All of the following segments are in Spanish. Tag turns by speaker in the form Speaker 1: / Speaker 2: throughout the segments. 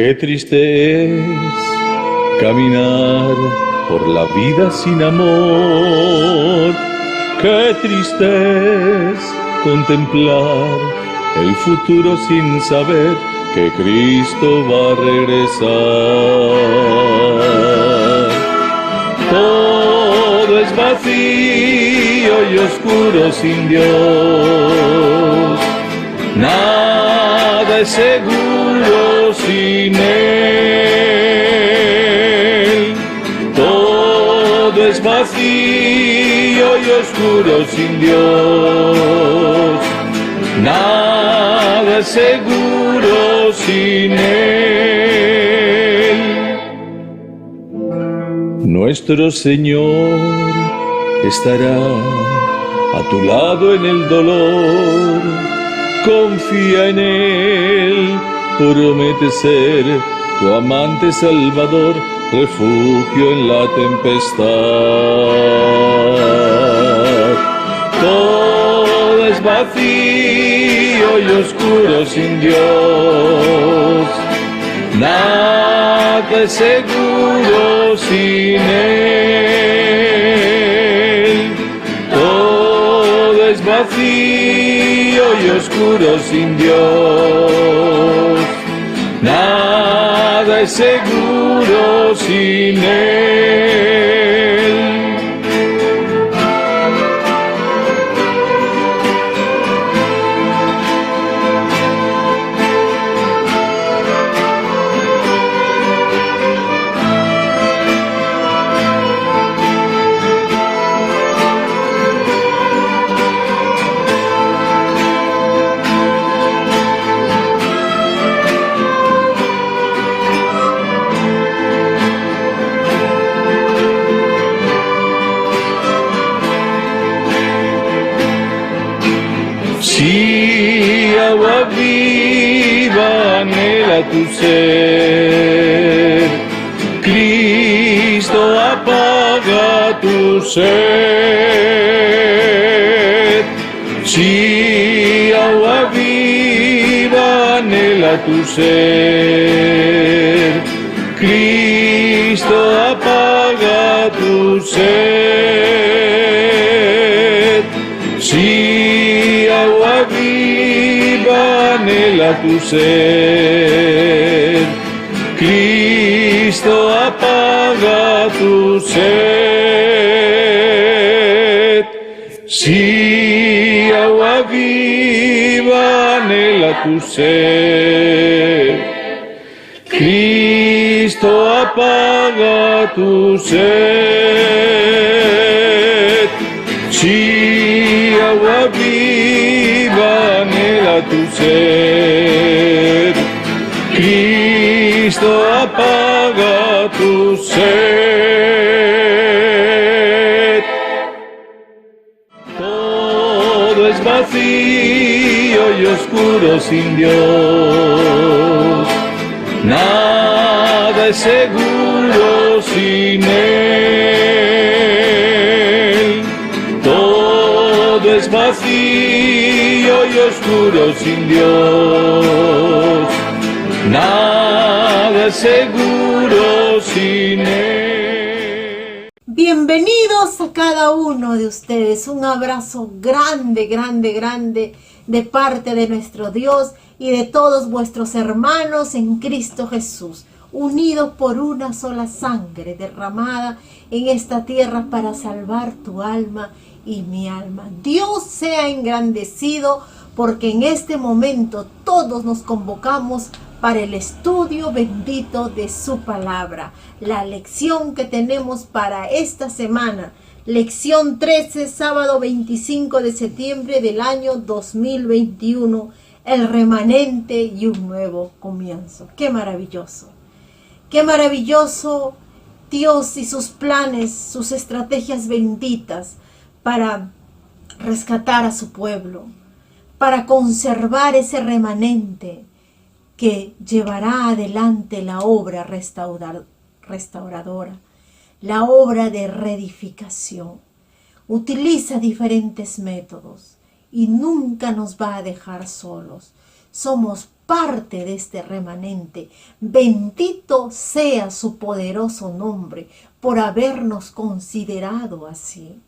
Speaker 1: Qué triste es caminar por la vida sin amor. Qué triste es contemplar el futuro sin saber que Cristo va a regresar. Todo es vacío y oscuro sin Dios. Nada es seguro sin Él. Todo es vacío y oscuro sin Dios. Nada es seguro sin Él. Nuestro Señor estará a tu lado en el dolor. Confía en Él, promete ser tu amante salvador, refugio en la tempestad. Todo es vacío y oscuro sin Dios. Nada es seguro sin Él. Todo es vacío y oscuro sin Dios. Nada es seguro sin Él. Si agua viva anhela tu ser, Cristo apaga tu sed. Si agua viva anhela tu ser, Cristo apaga tu sed. Si agua viva anhela tu ser, Cristo apaga tu sed. Si agua viva anhela tu ser, Cristo apaga tu sed. Si agua viva anhela tu ser, Cristo apaga tu sed. Todo es vacío y oscuro sin Dios. Nada es seguro sin Él. Todo es vacío y oscuro sin Dios. Nada es seguro sin Él.
Speaker 2: Bienvenidos a cada uno de ustedes. Un abrazo grande, grande, grande de parte de nuestro Dios y de todos vuestros hermanos en Cristo Jesús, unidos por una sola sangre derramada en esta tierra para salvar tu alma y mi alma. Dios sea engrandecido, porque en este momento todos nos convocamos para el estudio bendito de su palabra. La lección que tenemos para esta semana, lección 13, sábado 25 de septiembre del año 2021, el remanente y un nuevo comienzo. ¡Qué maravilloso! ¡Qué maravilloso Dios y sus planes, sus estrategias benditas para rescatar a su pueblo, para conservar ese remanente que llevará adelante la obra restauradora, la obra de reedificación. Utiliza diferentes métodos y nunca nos va a dejar solos. Somos parte de este remanente. Bendito sea su poderoso nombre por habernos considerado así.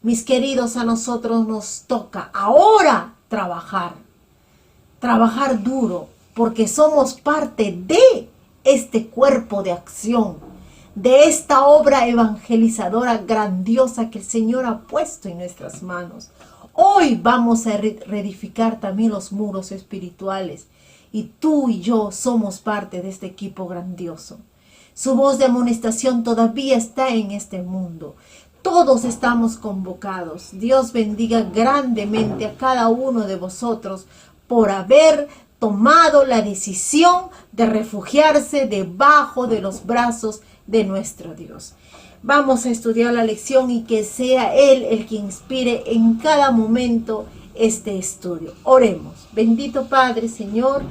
Speaker 2: Mis queridos, a nosotros nos toca ahora trabajar duro, porque somos parte de este cuerpo de acción, de esta obra evangelizadora grandiosa que el Señor ha puesto en nuestras manos. Hoy vamos a reedificar también los muros espirituales, y tú y yo somos parte de este equipo grandioso. Su voz de amonestación todavía está en este mundo. Todos estamos convocados. Dios bendiga grandemente a cada uno de vosotros por haber tomado la decisión de refugiarse debajo de los brazos de nuestro Dios. Vamos a estudiar la lección y que sea Él el que inspire en cada momento este estudio. Oremos. Bendito Padre, Señor,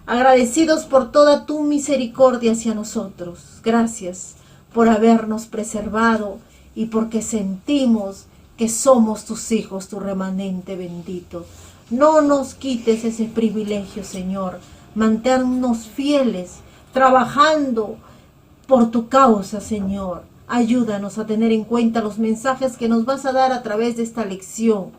Speaker 2: agradecidos por toda tu misericordia hacia nosotros. Gracias por habernos preservado y porque sentimos que somos tus hijos, tu remanente bendito. No nos quites ese privilegio, Señor. Manténnos fieles, trabajando por tu causa, Señor. Ayúdanos a tener en cuenta los mensajes que nos vas a dar a través de esta lección.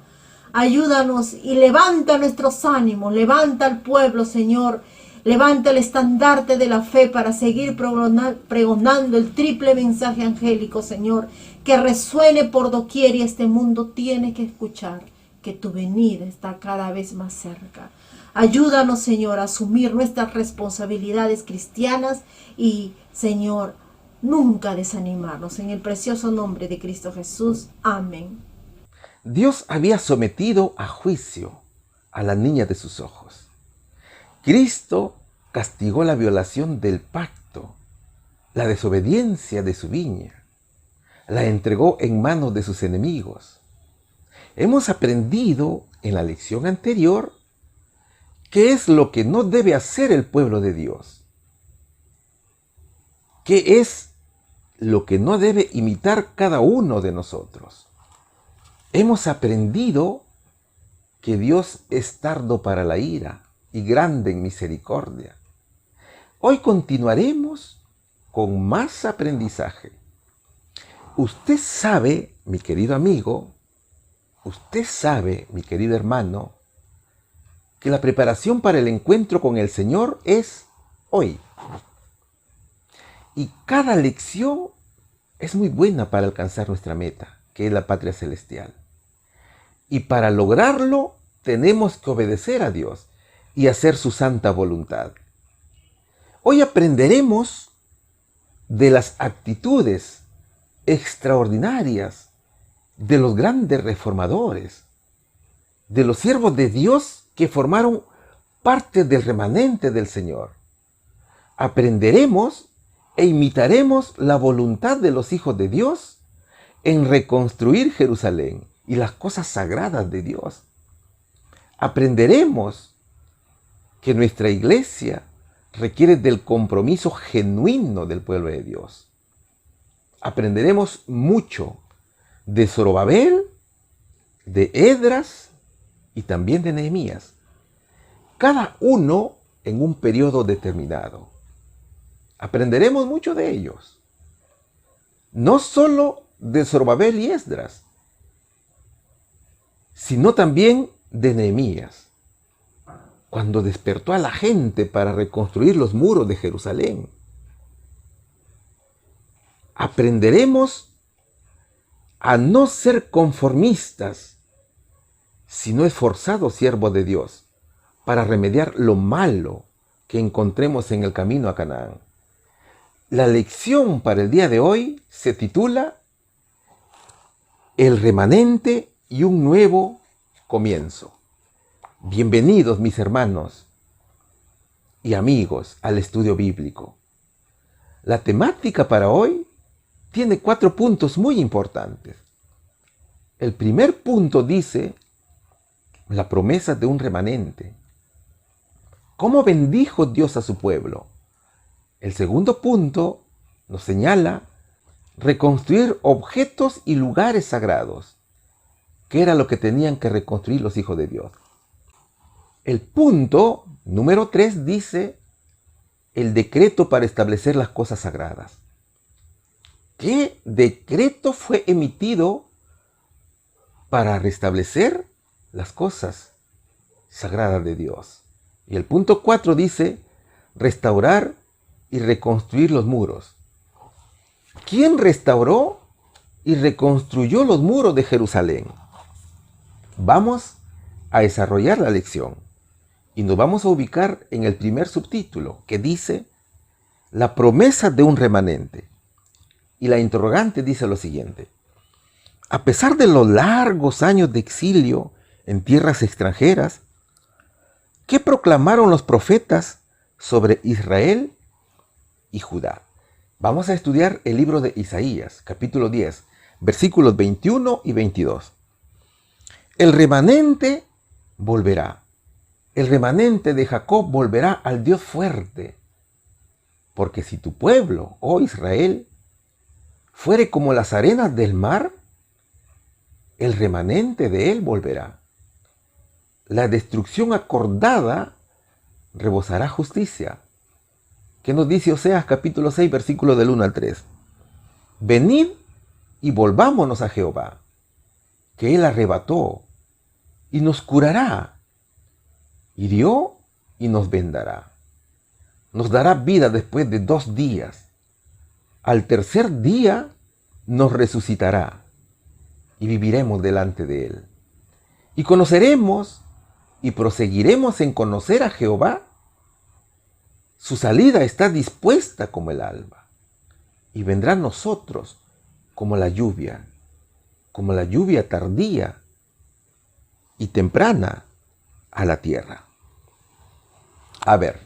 Speaker 2: Ayúdanos y levanta nuestros ánimos, levanta al pueblo, Señor. Levanta el estandarte de la fe para seguir pregonando el triple mensaje angélico, Señor, que resuene por doquier y este mundo tiene que escuchar que tu venida está cada vez más cerca. Ayúdanos, Señor, a asumir nuestras responsabilidades cristianas y, Señor, nunca desanimarnos. En el precioso nombre de Cristo Jesús. Amén.
Speaker 3: Dios había sometido a juicio a la niña de sus ojos. Cristo castigó la violación del pacto, la desobediencia de su viña. La entregó en manos de sus enemigos. Hemos aprendido en la lección anterior qué es lo que no debe hacer el pueblo de Dios. ¿Qué es lo que no debe imitar cada uno de nosotros? Hemos aprendido que Dios es tardo para la ira y grande en misericordia. Hoy continuaremos con más aprendizaje. Usted sabe, mi querido amigo, usted sabe, mi querido hermano, que la preparación para el encuentro con el Señor es hoy. Y cada lección es muy buena para alcanzar nuestra meta, que es la patria celestial. Y para lograrlo tenemos que obedecer a Dios y hacer su santa voluntad. Hoy aprenderemos de las actitudes extraordinarias de los grandes reformadores, de los siervos de Dios que formaron parte del remanente del Señor. Aprenderemos e imitaremos la voluntad de los hijos de Dios en reconstruir Jerusalén y las cosas sagradas de Dios. Aprenderemos que nuestra iglesia requiere del compromiso genuino del pueblo de Dios. Aprenderemos mucho de Zorobabel, de Esdras y también de Nehemías, cada uno en un periodo determinado. Aprenderemos mucho de ellos, no solo de Zorobabel y Esdras, sino también de Nehemías, cuando despertó a la gente para reconstruir los muros de Jerusalén. Aprenderemos a no ser conformistas, sino esforzados siervos de Dios, para remediar lo malo que encontremos en el camino a Canaán. La lección para el día de hoy se titula El remanente y un nuevo comienzo. Bienvenidos, mis hermanos y amigos, al estudio bíblico. La temática para hoy tiene 4 puntos muy importantes. El primer punto dice la promesa de un remanente. ¿Cómo bendijo Dios a su pueblo? El segundo punto nos señala reconstruir objetos y lugares sagrados, que era lo que tenían que reconstruir los hijos de Dios. El punto número 3 dice el decreto para establecer las cosas sagradas. ¿Qué decreto fue emitido para restablecer las cosas sagradas de Dios? Y el punto 4 dice restaurar y reconstruir los muros. ¿Quién restauró y reconstruyó los muros de Jerusalén? Vamos a desarrollar la lección y nos vamos a ubicar en el primer subtítulo que dice la promesa de un remanente. Y la interrogante dice lo siguiente: a pesar de los largos años de exilio en tierras extranjeras, ¿qué proclamaron los profetas sobre Israel y Judá? Vamos a estudiar el libro de Isaías, capítulo 10, versículos 21 y 22. El remanente volverá. El remanente de Jacob volverá al Dios fuerte. Porque si tu pueblo, oh Israel, fuere como las arenas del mar, el remanente de él volverá. La destrucción acordada rebosará justicia. ¿Qué nos dice Oseas capítulo 6, versículo del 1 al 3? Venid y volvámonos a Jehová, que él arrebató y nos curará, hirió y nos vendará. Nos dará vida después de 2 días. Al tercer día nos resucitará y viviremos delante de él. Y conoceremos y proseguiremos en conocer a Jehová. Su salida está dispuesta como el alba, y vendrá a nosotros como la lluvia tardía y temprana a la tierra. A ver,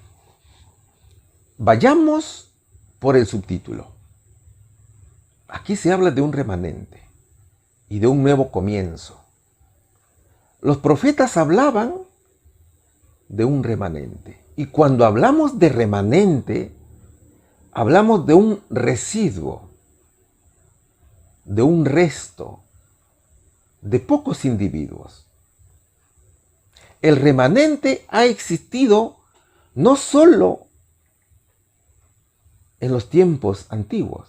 Speaker 3: vayamos por el subtítulo. Aquí se habla de un remanente y de un nuevo comienzo. Los profetas hablaban de un remanente. Y cuando hablamos de remanente, hablamos de un residuo, de un resto, de pocos individuos. El remanente ha existido no solo en los tiempos antiguos,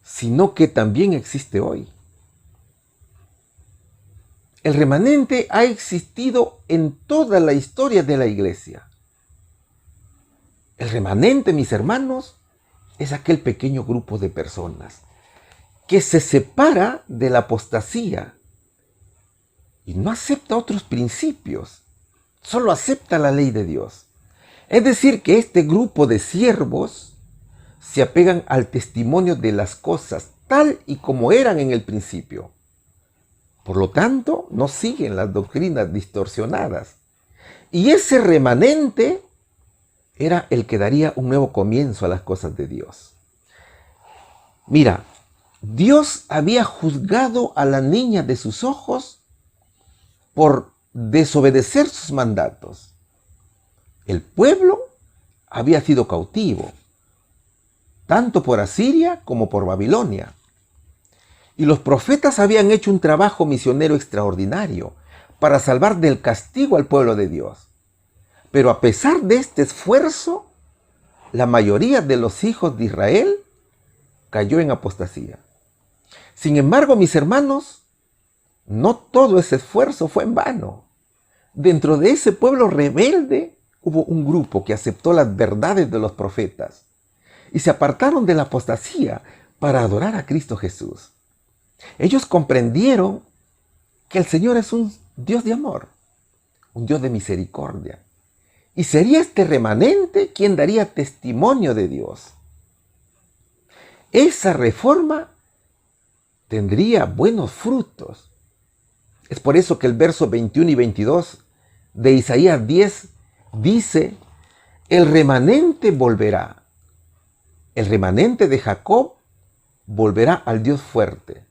Speaker 3: sino que también existe hoy. El remanente ha existido en toda la historia de la iglesia. El remanente, mis hermanos, es aquel pequeño grupo de personas que se separa de la apostasía y no acepta otros principios, solo acepta la ley de Dios. Es decir, que este grupo de siervos se apegan al testimonio de las cosas tal y como eran en el principio. Por lo tanto, no siguen las doctrinas distorsionadas. Y ese remanente era el que daría un nuevo comienzo a las cosas de Dios. Mira, Dios había juzgado a la niña de sus ojos por desobedecer sus mandatos. El pueblo había sido cautivo, tanto por Asiria como por Babilonia. Y los profetas habían hecho un trabajo misionero extraordinario para salvar del castigo al pueblo de Dios. Pero a pesar de este esfuerzo, la mayoría de los hijos de Israel cayó en apostasía. Sin embargo, mis hermanos, no todo ese esfuerzo fue en vano. Dentro de ese pueblo rebelde hubo un grupo que aceptó las verdades de los profetas y se apartaron de la apostasía para adorar a Cristo Jesús. Ellos comprendieron que el Señor es un Dios de amor, un Dios de misericordia. Y sería este remanente quien daría testimonio de Dios. Esa reforma tendría buenos frutos. Es por eso que el verso 21 y 22 de Isaías 10 dice: el remanente volverá. El remanente de Jacob volverá al Dios fuerte.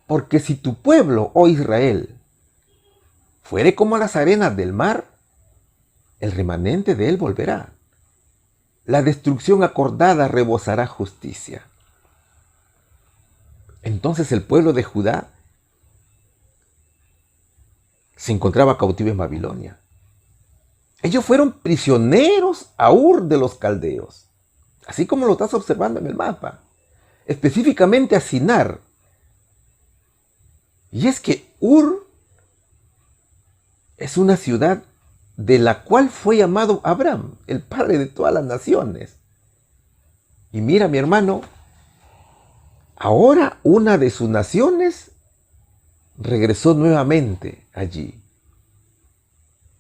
Speaker 3: Porque si tu pueblo, oh Israel, fuere como las arenas del mar, el remanente de él volverá. La destrucción acordada rebosará justicia. Entonces el pueblo de Judá se encontraba cautivo en Babilonia. Ellos fueron prisioneros a Ur de los caldeos, así como lo estás observando en el mapa, específicamente a Sinar. Y es que Ur es una ciudad de la cual fue llamado Abraham, el padre de todas las naciones. Y mira, mi hermano, ahora una de sus naciones regresó nuevamente allí,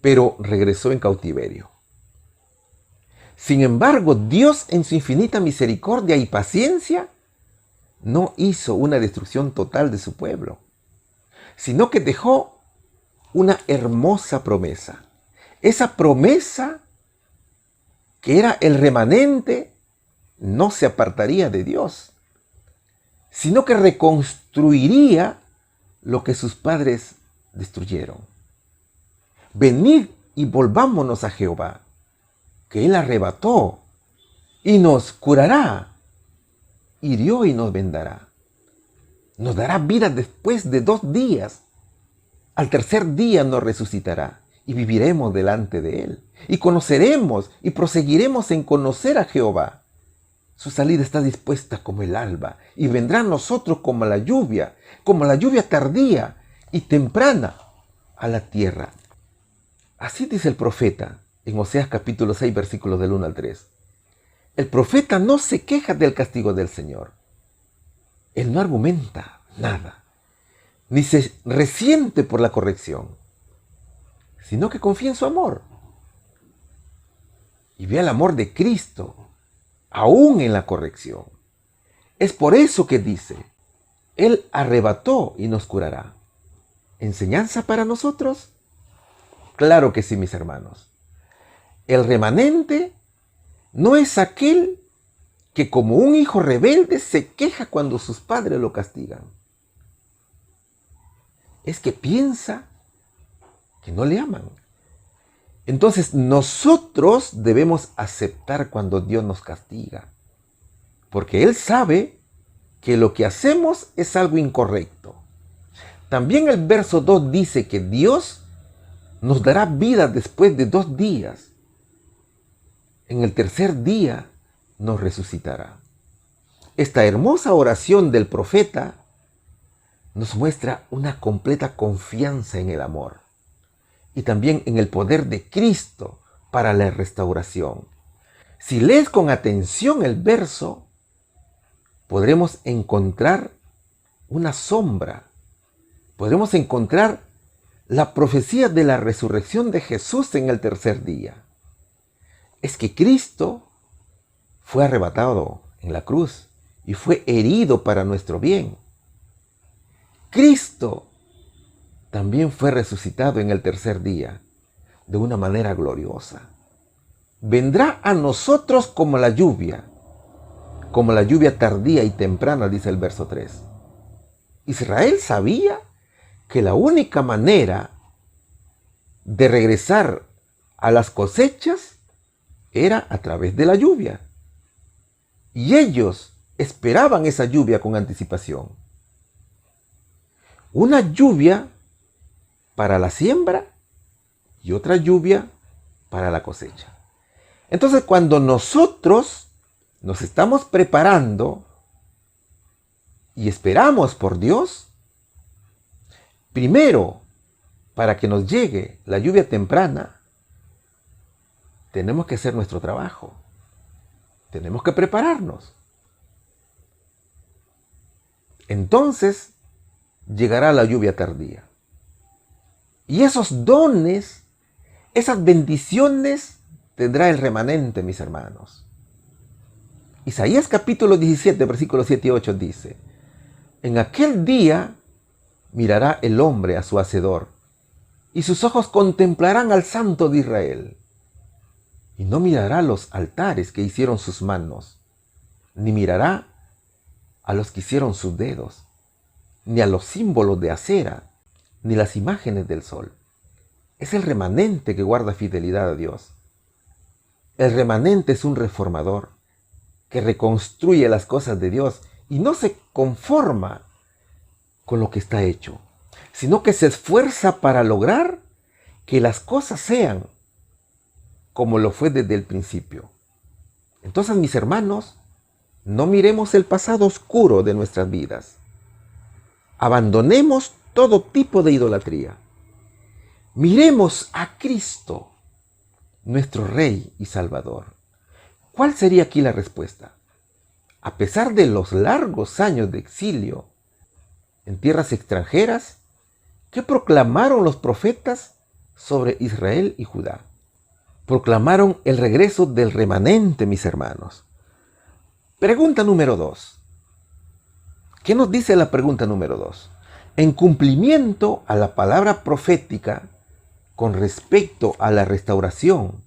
Speaker 3: pero regresó en cautiverio. Sin embargo, Dios en su infinita misericordia y paciencia no hizo una destrucción total de su pueblo, sino que dejó una hermosa promesa. Esa promesa, que era el remanente, no se apartaría de Dios, sino que reconstruiría lo que sus padres destruyeron. Venid y volvámonos a Jehová, que Él arrebató y nos curará, hirió y nos vendará. Nos dará vida después de 2 días. Al tercer día nos resucitará y viviremos delante de Él. Y conoceremos y proseguiremos en conocer a Jehová. Su salida está dispuesta como el alba y vendrá a nosotros como la lluvia tardía y temprana a la tierra. Así dice el profeta en Oseas capítulo 6, versículos del 1 al 3. El profeta no se queja del castigo del Señor. Él no argumenta nada, ni se resiente por la corrección, sino que confía en su amor. Y ve el amor de Cristo, aún en la corrección. Es por eso que dice, Él arrebató y nos curará. ¿Enseñanza para nosotros? Claro que sí, mis hermanos. El remanente no es aquel que como un hijo rebelde se queja cuando sus padres lo castigan. Es que piensa que no le aman. Entonces nosotros debemos aceptar cuando Dios nos castiga, porque Él sabe que lo que hacemos es algo incorrecto. También el verso 2 dice que Dios nos dará vida después de 2 días. En el tercer día nos resucitará. Esta hermosa oración del profeta nos muestra una completa confianza en el amor y también en el poder de Cristo para la restauración. Si lees con atención el verso, podremos encontrar una sombra, podremos encontrar la profecía de la resurrección de Jesús en el tercer día. Es que Cristo fue arrebatado en la cruz y fue herido para nuestro bien. Cristo también fue resucitado en el tercer día de una manera gloriosa. Vendrá a nosotros como la lluvia tardía y temprana, dice el verso 3. Israel sabía que la única manera de regresar a las cosechas era a través de la lluvia. Y ellos esperaban esa lluvia con anticipación. Una lluvia para la siembra y otra lluvia para la cosecha. Entonces, cuando nosotros nos estamos preparando y esperamos por Dios, primero, para que nos llegue la lluvia temprana, tenemos que hacer nuestro trabajo. Tenemos que prepararnos. Entonces, llegará la lluvia tardía. Y esos dones, esas bendiciones, tendrá el remanente, mis hermanos. Isaías capítulo 17, versículos 7 y 8 dice: en aquel día mirará el hombre a su Hacedor, y sus ojos contemplarán al Santo de Israel. Y no mirará los altares que hicieron sus manos, ni mirará a los que hicieron sus dedos, ni a los símbolos de acera, ni las imágenes del sol. Es el remanente que guarda fidelidad a Dios. El remanente es un reformador que reconstruye las cosas de Dios y no se conforma con lo que está hecho, sino que se esfuerza para lograr que las cosas sean como lo fue desde el principio. Entonces, mis hermanos, no miremos el pasado oscuro de nuestras vidas. Abandonemos todo tipo de idolatría. Miremos a Cristo, nuestro Rey y Salvador. ¿Cuál sería aquí la respuesta? A pesar de los largos años de exilio en tierras extranjeras, ¿qué proclamaron los profetas sobre Israel y Judá? Proclamaron el regreso del remanente, mis hermanos. Pregunta número 2. ¿Qué nos dice la pregunta número 2? En cumplimiento a la palabra profética con respecto a la restauración,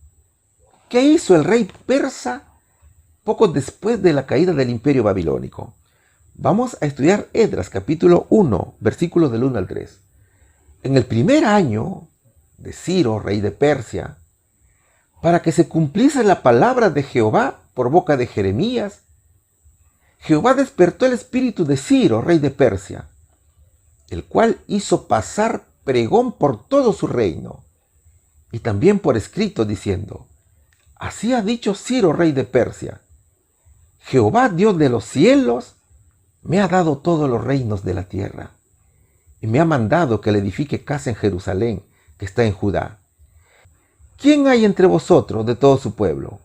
Speaker 3: ¿qué hizo el rey persa poco después de la caída del imperio babilónico? Vamos a estudiar Esdras capítulo 1, versículos del 1 al 3. En el primer año de Ciro, rey de Persia, para que se cumpliese la palabra de Jehová por boca de Jeremías, Jehová despertó el espíritu de Ciro, rey de Persia, el cual hizo pasar pregón por todo su reino, y también por escrito, diciendo: así ha dicho Ciro, rey de Persia: Jehová, Dios de los cielos, me ha dado todos los reinos de la tierra, y me ha mandado que le edifique casa en Jerusalén, que está en Judá. ¿Quién hay entre vosotros de todo su pueblo?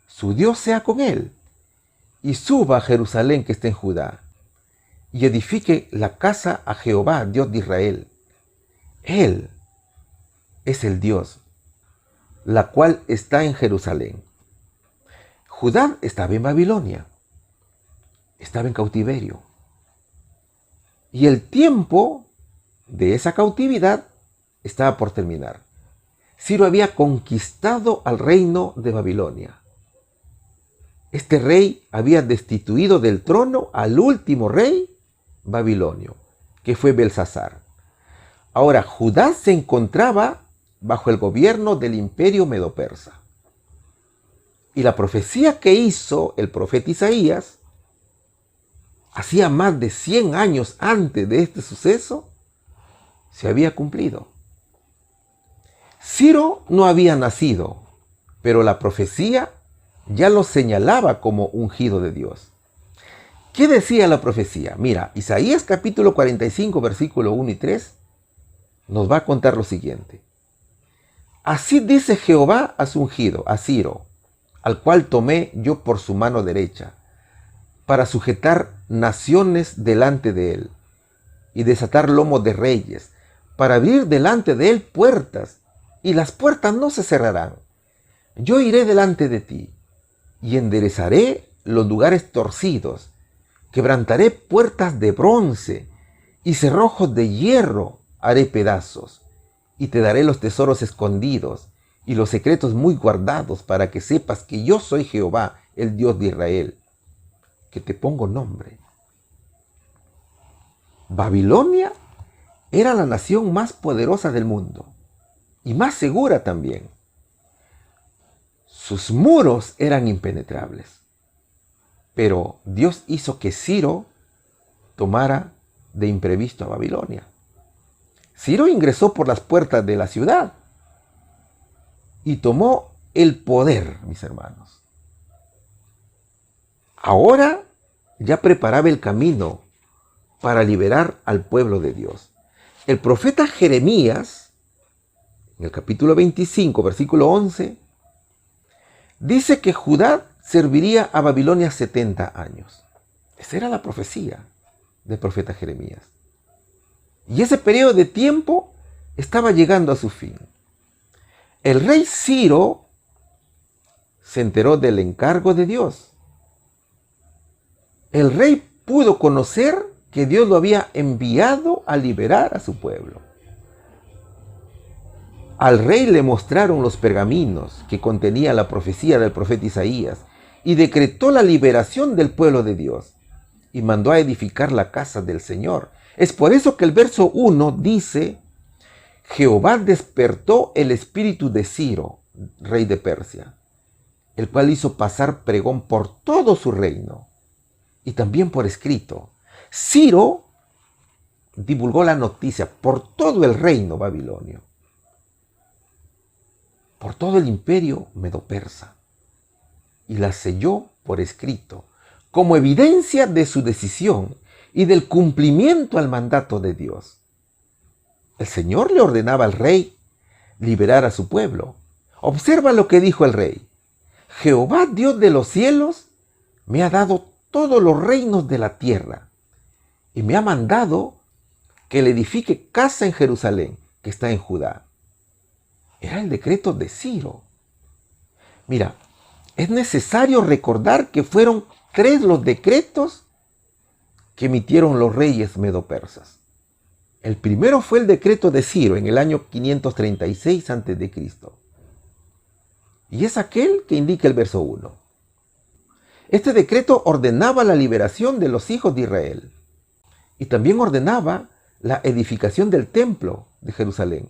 Speaker 3: Su Dios sea con él, y suba a Jerusalén, que está en Judá, y edifique la casa a Jehová, Dios de Israel. Él es el Dios, la cual está en Jerusalén. Judá estaba en Babilonia, estaba en cautiverio, y el tiempo de esa cautividad estaba por terminar. Ciro había conquistado al reino de Babilonia. Este rey había destituido del trono al último rey babilonio, que fue Belsasar. Ahora, Judá se encontraba bajo el gobierno del imperio medo-persa. Y la profecía que hizo el profeta Isaías, hacía más de 100 años antes de este suceso, se había cumplido. Ciro no había nacido, pero la profecía ya lo señalaba como ungido de Dios. ¿Qué decía la profecía? Mira, Isaías capítulo 45, versículo 1 y 3, nos va a contar lo siguiente. Así dice Jehová a su ungido, a Ciro, al cual tomé yo por su mano derecha, para sujetar naciones delante de él, y desatar lomos de reyes, para abrir delante de él puertas, y las puertas no se cerrarán. Yo iré delante de ti, y enderezaré los lugares torcidos, quebrantaré puertas de bronce, y cerrojos de hierro haré pedazos, y te daré los tesoros escondidos, y los secretos muy guardados, para que sepas que yo soy Jehová, el Dios de Israel, que te pongo nombre. Babilonia era la nación más poderosa del mundo, y más segura también. Sus muros eran impenetrables. Pero Dios hizo que Ciro tomara de imprevisto a Babilonia. Ciro ingresó por las puertas de la ciudad y tomó el poder, mis hermanos. Ahora ya preparaba el camino para liberar al pueblo de Dios. El profeta Jeremías, en el capítulo 25, versículo 11, dice que Judá serviría a Babilonia 70 años. Esa era la profecía del profeta Jeremías. Y ese periodo de tiempo estaba llegando a su fin. El rey Ciro se enteró del encargo de Dios. El rey pudo conocer que Dios lo había enviado a liberar a su pueblo. Al rey le mostraron los pergaminos que contenía la profecía del profeta Isaías y decretó la liberación del pueblo de Dios y mandó a edificar la casa del Señor. Es por eso que el verso 1 dice: Jehová despertó el espíritu de Ciro, rey de Persia, el cual hizo pasar pregón por todo su reino y también por escrito. Ciro divulgó la noticia por todo el reino babilonio, por todo el imperio medo-persa, y la selló por escrito, como evidencia de su decisión y del cumplimiento al mandato de Dios. El Señor le ordenaba al rey liberar a su pueblo. Observa lo que dijo el rey. Jehová, Dios de los cielos, me ha dado todos los reinos de la tierra y me ha mandado que le edifique casa en Jerusalén, que está en Judá. Era el decreto de Ciro. Mira, es necesario recordar que fueron 3 los decretos que emitieron los reyes medo-persas. El primero fue el decreto de Ciro en el año 536 a.C. Y es aquel que indica el verso 1. Este decreto ordenaba la liberación de los hijos de Israel y también ordenaba la edificación del templo de Jerusalén.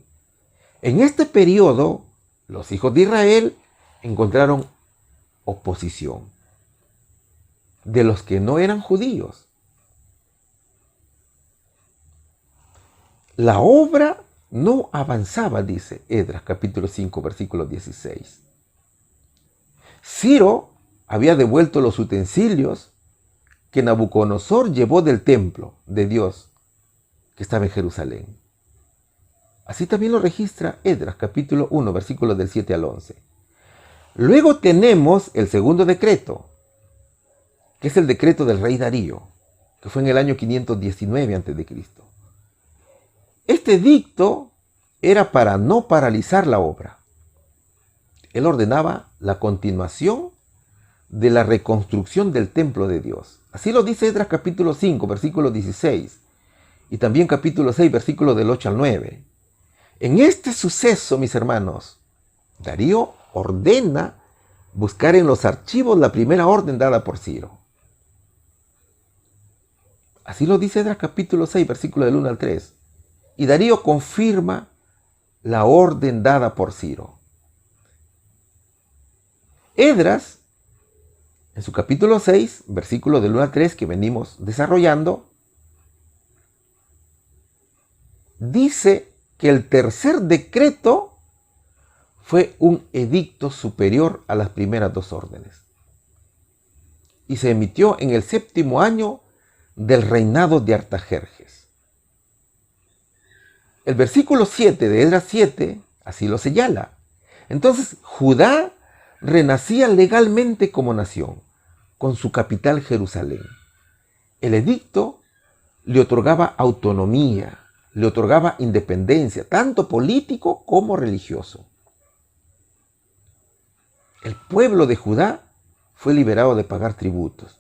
Speaker 3: En este periodo, los hijos de Israel encontraron oposición de los que no eran judíos. La obra no avanzaba, dice Esdras capítulo 5, versículo 16. Ciro había devuelto los utensilios que Nabucodonosor llevó del templo de Dios que estaba en Jerusalén. Así también lo registra Esdras capítulo 1, versículos del 7 al 11. Luego tenemos el segundo decreto, que es el decreto del rey Darío, que fue en el año 519 a.C. Este edicto era para no paralizar la obra. Él ordenaba la continuación de la reconstrucción del templo de Dios. Así lo dice Esdras capítulo 5, versículo 16, y también capítulo 6, versículo del 8 al 9. En este suceso, mis hermanos, Darío ordena buscar en los archivos la primera orden dada por Ciro. Así lo dice Esdras capítulo 6, versículo del 1 al 3. Y Darío confirma la orden dada por Ciro. Esdras, en su capítulo 6, versículo del 1 al 3, que venimos desarrollando, dice que el tercer decreto fue un edicto superior a las primeras 2 órdenes. Y se emitió en el 7º año del reinado de Artajerjes. El versículo 7 de Esdras 7 así lo señala. Entonces Judá renacía legalmente como nación, con su capital Jerusalén. El edicto le otorgaba autonomía, le otorgaba independencia, tanto político como religioso. El pueblo de Judá fue liberado de pagar tributos,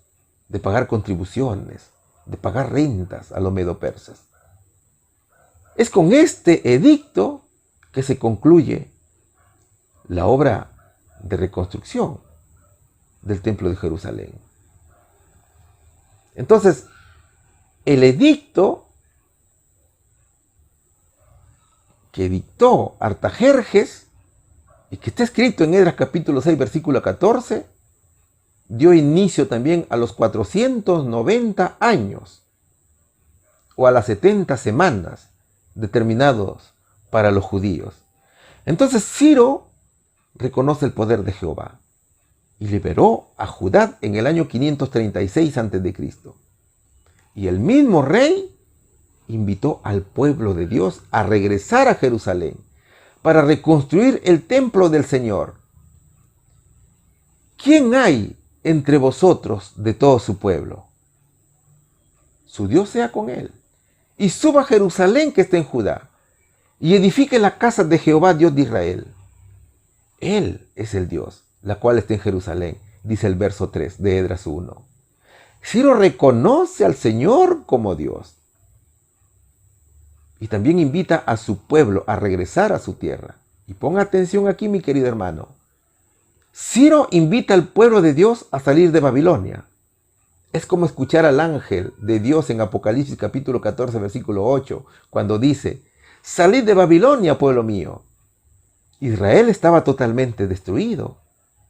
Speaker 3: de pagar contribuciones, de pagar rentas a los medo-persas. Es con este edicto que se concluye la obra de reconstrucción del templo de Jerusalén. Entonces, el edicto que dictó Artajerjes y que está escrito en Esdras capítulo 6, versículo 14, dio inicio también a los 490 años o a las 70 semanas determinados para los judíos. Entonces Ciro reconoce el poder de Jehová y liberó a Judá en el año 536 a.C. Y el mismo rey invitó al pueblo de Dios a regresar a Jerusalén para reconstruir el templo del Señor. ¿Quién hay entre vosotros de todo su pueblo? Su Dios sea con él. Y suba a Jerusalén que está en Judá, y edifique la casa de Jehová, Dios de Israel. Él es el Dios, la cual está en Jerusalén, dice el verso 3 de Esdras 1. Ciro reconoce al Señor como Dios. Y también invita a su pueblo a regresar a su tierra. Y ponga atención aquí, mi querido hermano. Ciro invita al pueblo de Dios a salir de Babilonia. Es como escuchar al ángel de Dios en Apocalipsis capítulo 14, versículo 8, cuando dice: salid de Babilonia, pueblo mío. Israel estaba totalmente destruido.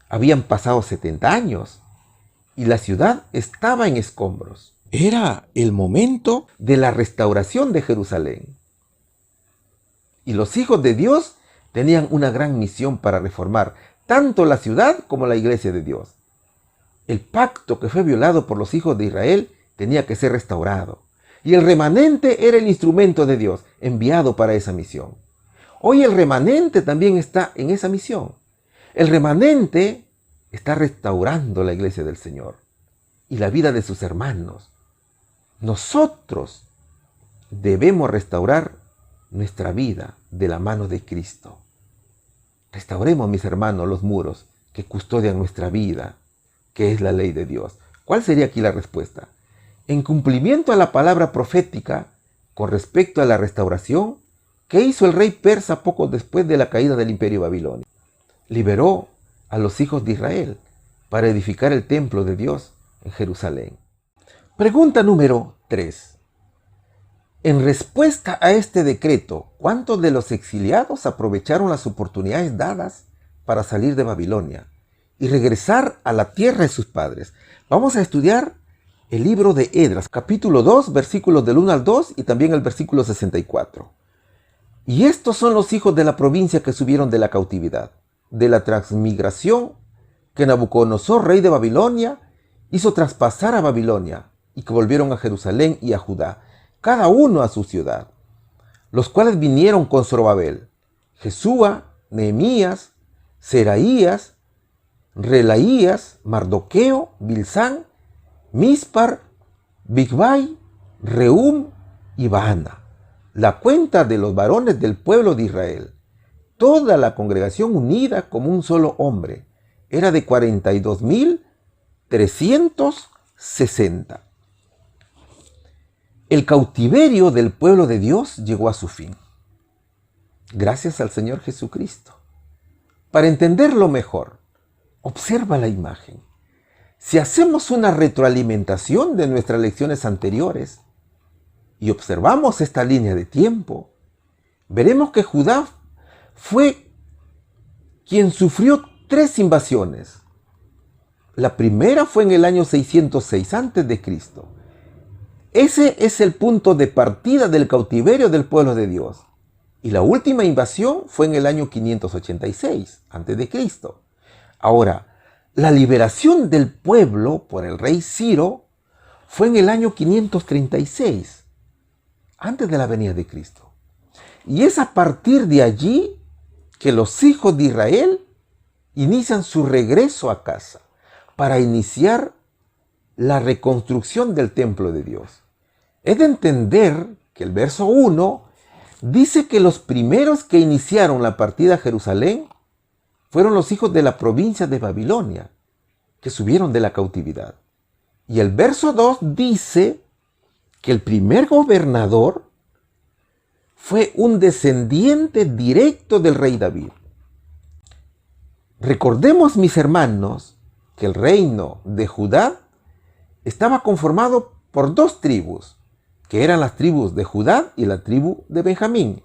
Speaker 3: Habían pasado 70 años y la ciudad estaba en escombros. Era el momento de la restauración de Jerusalén. Y los hijos de Dios tenían una gran misión para reformar tanto la ciudad como la iglesia de Dios. El pacto que fue violado por los hijos de Israel tenía que ser restaurado. Y el remanente era el instrumento de Dios enviado para esa misión. Hoy el remanente también está en esa misión. El remanente está restaurando la iglesia del Señor y la vida de sus hermanos. Nosotros debemos restaurar nuestra vida de la mano de Cristo. Restauremos, mis hermanos, los muros que custodian nuestra vida, que es la ley de Dios. ¿Cuál sería aquí la respuesta? En cumplimiento a la palabra profética con respecto a la restauración, ¿qué hizo el rey persa poco después de la caída del imperio babilonio? Liberó a los hijos de Israel para edificar el templo de Dios en Jerusalén. Pregunta número 3. En respuesta a este decreto, ¿cuántos de los exiliados aprovecharon las oportunidades dadas para salir de Babilonia y regresar a la tierra de sus padres? Vamos a estudiar el libro de Esdras, capítulo 2, versículos del 1 al 2 y también el versículo 64. Y estos son los hijos de la provincia que subieron de la cautividad, de la transmigración que Nabucodonosor, rey de Babilonia, hizo traspasar a Babilonia, y que volvieron a Jerusalén y a Judá, cada uno a su ciudad, los cuales vinieron con Zorobabel, Jesúa, Nehemías, Seraías, Relaías, Mardoqueo, Bilsán, Mispar, Bigvai, Rehum y Baana. La cuenta de los varones del pueblo de Israel, toda la congregación unida como un solo hombre, era de 42.360. El cautiverio del pueblo de Dios llegó a su fin, gracias al Señor Jesucristo. Para entenderlo mejor, observa la imagen. Si hacemos una retroalimentación de nuestras lecciones anteriores y observamos esta línea de tiempo, veremos que Judá fue quien sufrió 3 invasiones. La primera fue en el año 606 a.C. Ese es el punto de partida del cautiverio del pueblo de Dios. Y la última invasión fue en el año 586 a.C. Ahora, la liberación del pueblo por el rey Ciro fue en el año 536, antes de la venida de Cristo. Y es a partir de allí que los hijos de Israel inician su regreso a casa para iniciar la reconstrucción del templo de Dios. Es de entender que el verso 1 dice que los primeros que iniciaron la partida a Jerusalén fueron los hijos de la provincia de Babilonia, que subieron de la cautividad. Y el verso 2 dice que el primer gobernador fue un descendiente directo del rey David. Recordemos, mis hermanos, que el reino de Judá estaba conformado por 2 tribus, que eran las tribus de Judá y la tribu de Benjamín.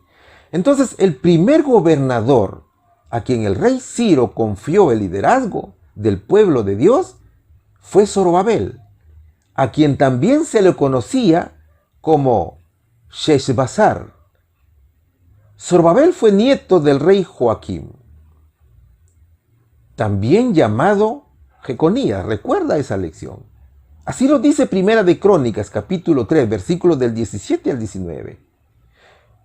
Speaker 3: Entonces, el primer gobernador a quien el rey Ciro confió el liderazgo del pueblo de Dios fue Zorobabel, a quien también se le conocía como Sheshbazzar. Zorobabel fue nieto del rey Joaquim, también llamado Jeconías. Recuerda esa lección. Así lo dice Primera de Crónicas, capítulo 3, versículos del 17 al 19.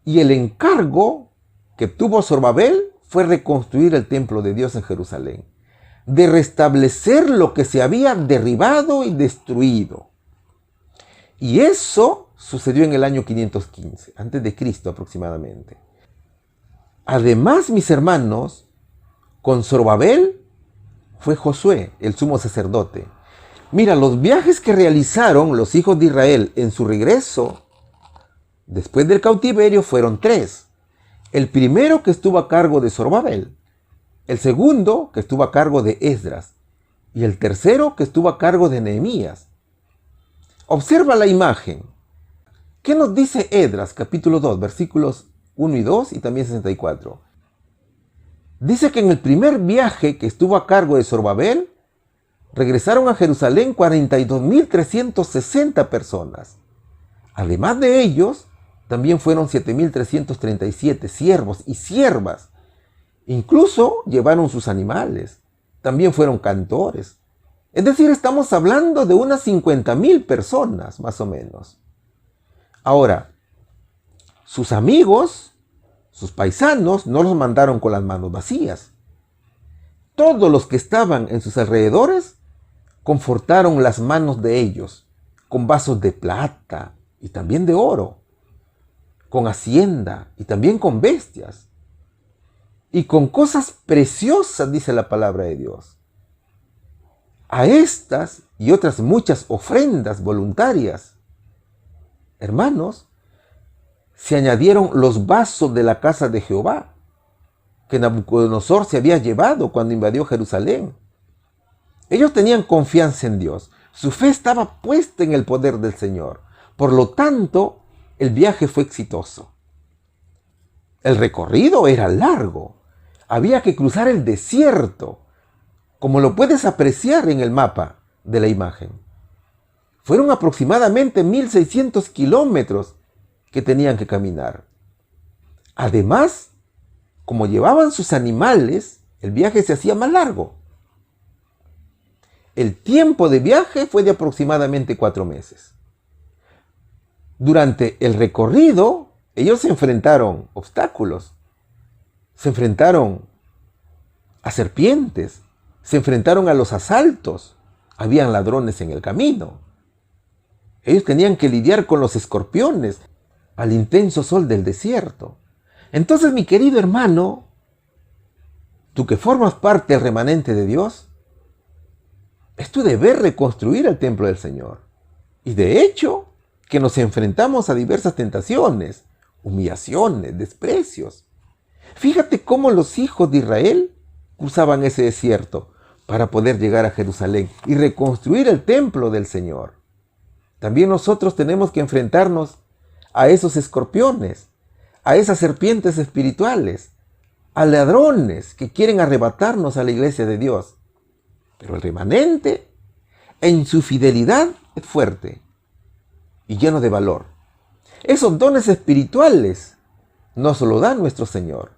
Speaker 3: Y el encargo que tuvo Zorobabel fue reconstruir el templo de Dios en Jerusalén, de restablecer lo que se había derribado y destruido. Y eso sucedió en el año 515, antes de Cristo aproximadamente. Además, mis hermanos, con Zorobabel fue Josué, el sumo sacerdote. Mira, los viajes que realizaron los hijos de Israel en su regreso después del cautiverio fueron 3. El primero que estuvo a cargo de Zorobabel, el segundo que estuvo a cargo de Esdras y el tercero que estuvo a cargo de Nehemías. Observa la imagen. ¿Qué nos dice Esdras, capítulo 2, versículos 1 y 2 y también 64? Dice que en el primer viaje que estuvo a cargo de Zorobabel regresaron a Jerusalén 42.360 personas. Además de ellos, también fueron 7.337 siervos y siervas. Incluso llevaron sus animales. También fueron cantores. Es decir, estamos hablando de unas 50.000 personas, más o menos. Ahora, sus amigos, sus paisanos, no los mandaron con las manos vacías. Todos los que estaban en sus alrededores confortaron las manos de ellos con vasos de plata y también de oro, con hacienda y también con bestias, y con cosas preciosas, dice la palabra de Dios. A estas y otras muchas ofrendas voluntarias, hermanos, se añadieron los vasos de la casa de Jehová, que Nabucodonosor se había llevado cuando invadió Jerusalén. Ellos tenían confianza en Dios. Su fe estaba puesta en el poder del Señor. Por lo tanto, el viaje fue exitoso. El recorrido era largo. Había que cruzar el desierto, como lo puedes apreciar en el mapa de la imagen. Fueron aproximadamente 1.600 kilómetros que tenían que caminar. Además, como llevaban sus animales, el viaje se hacía más largo. El tiempo de viaje fue de aproximadamente 4 meses. Durante el recorrido, ellos se enfrentaron obstáculos. Se enfrentaron a serpientes. Se enfrentaron a los asaltos. Habían ladrones en el camino. Ellos tenían que lidiar con los escorpiones, al intenso sol del desierto. Entonces, mi querido hermano, tú que formas parte del remanente de Dios, es tu deber reconstruir el templo del Señor. Y de hecho, que nos enfrentamos a diversas tentaciones, humillaciones, desprecios. Fíjate cómo los hijos de Israel cruzaban ese desierto para poder llegar a Jerusalén y reconstruir el templo del Señor. También nosotros tenemos que enfrentarnos a esos escorpiones, a esas serpientes espirituales, a ladrones que quieren arrebatarnos a la iglesia de Dios. Pero el remanente, en su fidelidad, es fuerte y lleno de valor. Esos dones espirituales nos lo da nuestro Señor,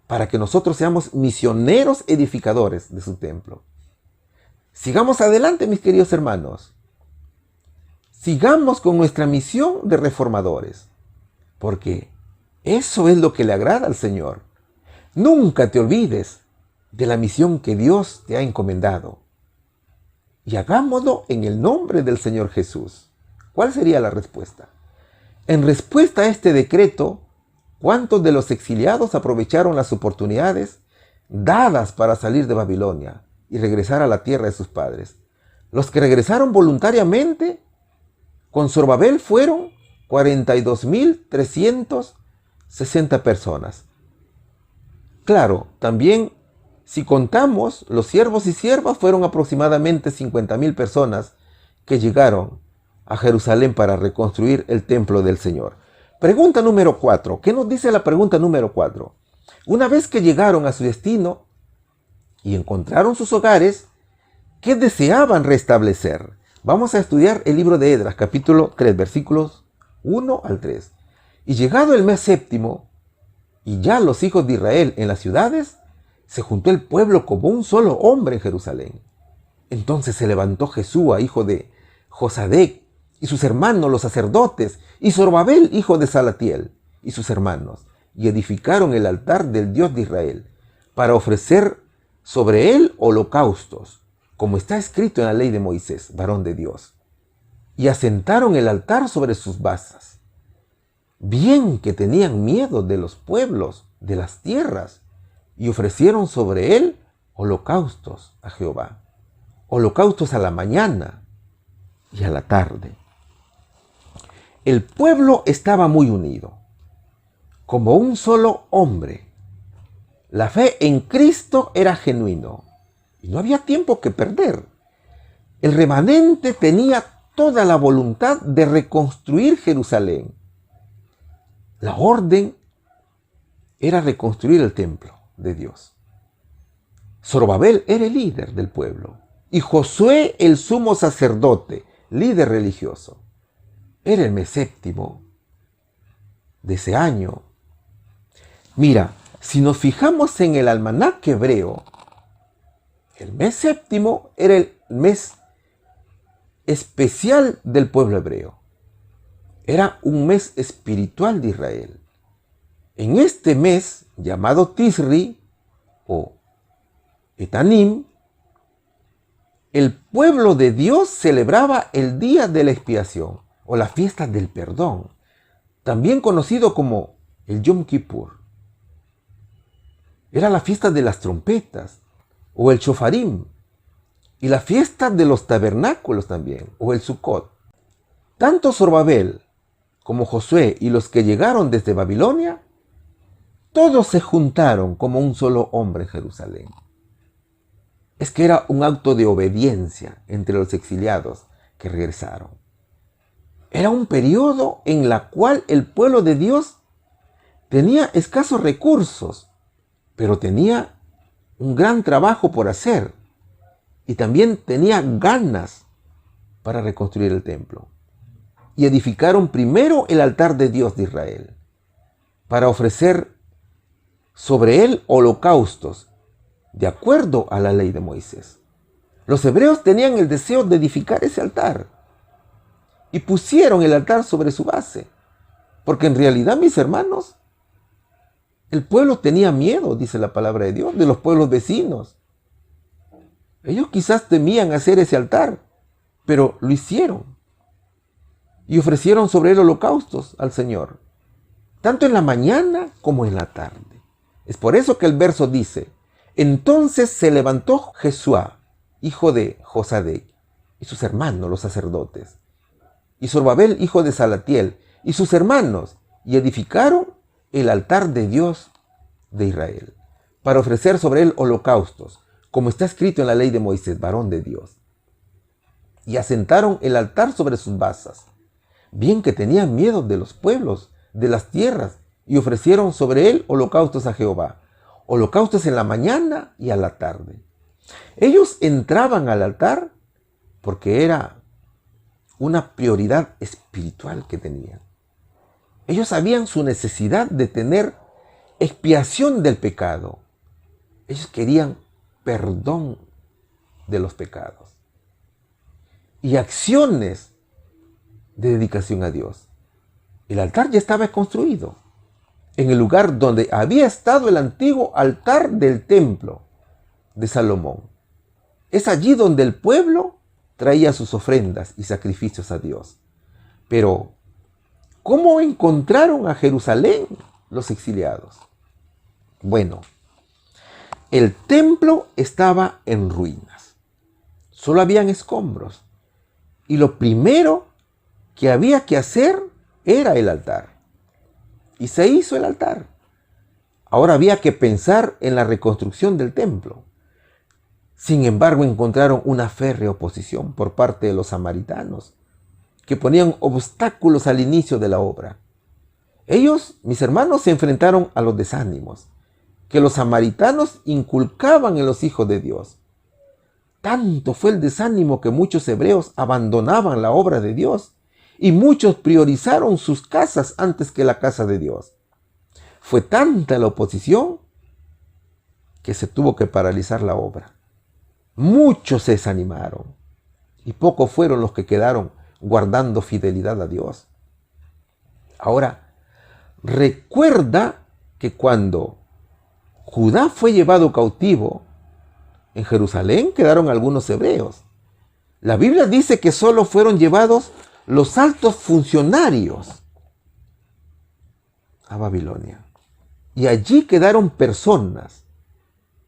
Speaker 3: para que nosotros seamos misioneros edificadores de su templo. Sigamos adelante, mis queridos hermanos. Sigamos con nuestra misión de reformadores, porque eso es lo que le agrada al Señor. Nunca te olvides de la misión que Dios te ha encomendado. Y hagámoslo en el nombre del Señor Jesús. ¿Cuál sería la respuesta? En respuesta a este decreto, ¿cuántos de los exiliados aprovecharon las oportunidades dadas para salir de Babilonia y regresar a la tierra de sus padres? Los que regresaron voluntariamente con Zorobabel fueron 42.360 personas. Claro, también si contamos, los siervos y siervas fueron aproximadamente 50.000 personas que llegaron a Jerusalén para reconstruir el templo del Señor. Pregunta número 4. ¿Qué nos dice la pregunta número 4? Una vez que llegaron a su destino y encontraron sus hogares, ¿qué deseaban restablecer? Vamos a estudiar el libro de Esdras, capítulo 3, versículos 1 al 3. Y llegado el mes séptimo, y ya los hijos de Israel en las ciudades, se juntó el pueblo como un solo hombre en Jerusalén. Entonces se levantó Jesúa, hijo de Josadec, y sus hermanos los sacerdotes, y Zorobabel, hijo de Salatiel, y sus hermanos, y edificaron el altar del Dios de Israel, para ofrecer sobre él holocaustos, como está escrito en la ley de Moisés, varón de Dios. Y asentaron el altar sobre sus basas. Bien que tenían miedo de los pueblos, de las tierras, y ofrecieron sobre él holocaustos a Jehová. Holocaustos a la mañana y a la tarde. El pueblo estaba muy unido, como un solo hombre. La fe en Cristo era genuino y no había tiempo que perder. El remanente tenía toda la voluntad de reconstruir Jerusalén. La orden era reconstruir el templo de Dios. Zorobabel era el líder del pueblo y Josué el sumo sacerdote, líder religioso. Era el mes séptimo de ese año. Mira, si nos fijamos en el almanaque hebreo, el mes séptimo era el mes especial del pueblo hebreo. Era un mes espiritual de Israel. En este mes, llamado Tisri o Etanim, el pueblo de Dios celebraba el día de la expiación o la fiesta del perdón, también conocido como el Yom Kippur. Era la fiesta de las trompetas o el Shofarim y la fiesta de los tabernáculos también o el Sukkot. Tanto Zorobabel como Josué y los que llegaron desde Babilonia, todos se juntaron como un solo hombre en Jerusalén. Es que era un acto de obediencia entre los exiliados que regresaron. Era un periodo en el cual el pueblo de Dios tenía escasos recursos, pero tenía un gran trabajo por hacer y también tenía ganas para reconstruir el templo. Y edificaron primero el altar de Dios de Israel para ofrecer sobre él holocaustos de acuerdo a la ley de Moisés. Los hebreos tenían el deseo de edificar ese altar y pusieron el altar sobre su base, porque en realidad, mis hermanos, el pueblo tenía miedo, dice la palabra de Dios, de los pueblos vecinos. Ellos quizás temían hacer ese altar, pero lo hicieron y ofrecieron sobre él holocaustos al Señor, tanto en la mañana como en la tarde. Es por eso que el verso dice: entonces se levantó Jesuá, hijo de Josadec, y sus hermanos, los sacerdotes, y Zorobabel, hijo de Salatiel, y sus hermanos, y edificaron el altar de Dios de Israel, para ofrecer sobre él holocaustos, como está escrito en la ley de Moisés, varón de Dios. Y asentaron el altar sobre sus basas, bien que tenían miedo de los pueblos, de las tierras, y ofrecieron sobre él holocaustos a Jehová, holocaustos en la mañana y a la tarde. Ellos entraban al altar porque era una prioridad espiritual que tenían. Ellos sabían su necesidad de tener expiación del pecado. Ellos querían perdón de los pecados y acciones de dedicación a Dios. El altar ya estaba construido en el lugar donde había estado el antiguo altar del templo de Salomón. Es allí donde el pueblo traía sus ofrendas y sacrificios a Dios. Pero, ¿cómo encontraron a Jerusalén los exiliados? Bueno, el templo estaba en ruinas. Solo habían escombros. Y lo primero que había que hacer era el altar. Y se hizo el altar. Ahora había que pensar en la reconstrucción del templo. Sin embargo, encontraron una férrea oposición por parte de los samaritanos, que ponían obstáculos al inicio de la obra. Ellos, mis hermanos, se enfrentaron a los desánimos que los samaritanos inculcaban en los hijos de Dios. Tanto fue el desánimo que muchos hebreos abandonaban la obra de Dios y muchos priorizaron sus casas antes que la casa de Dios. Fue tanta la oposición que se tuvo que paralizar la obra. Muchos se desanimaron y pocos fueron los que quedaron guardando fidelidad a Dios. Ahora, recuerda que cuando Judá fue llevado cautivo, en Jerusalén quedaron algunos hebreos. La Biblia dice que solo fueron llevados los altos funcionarios a Babilonia. Y allí quedaron personas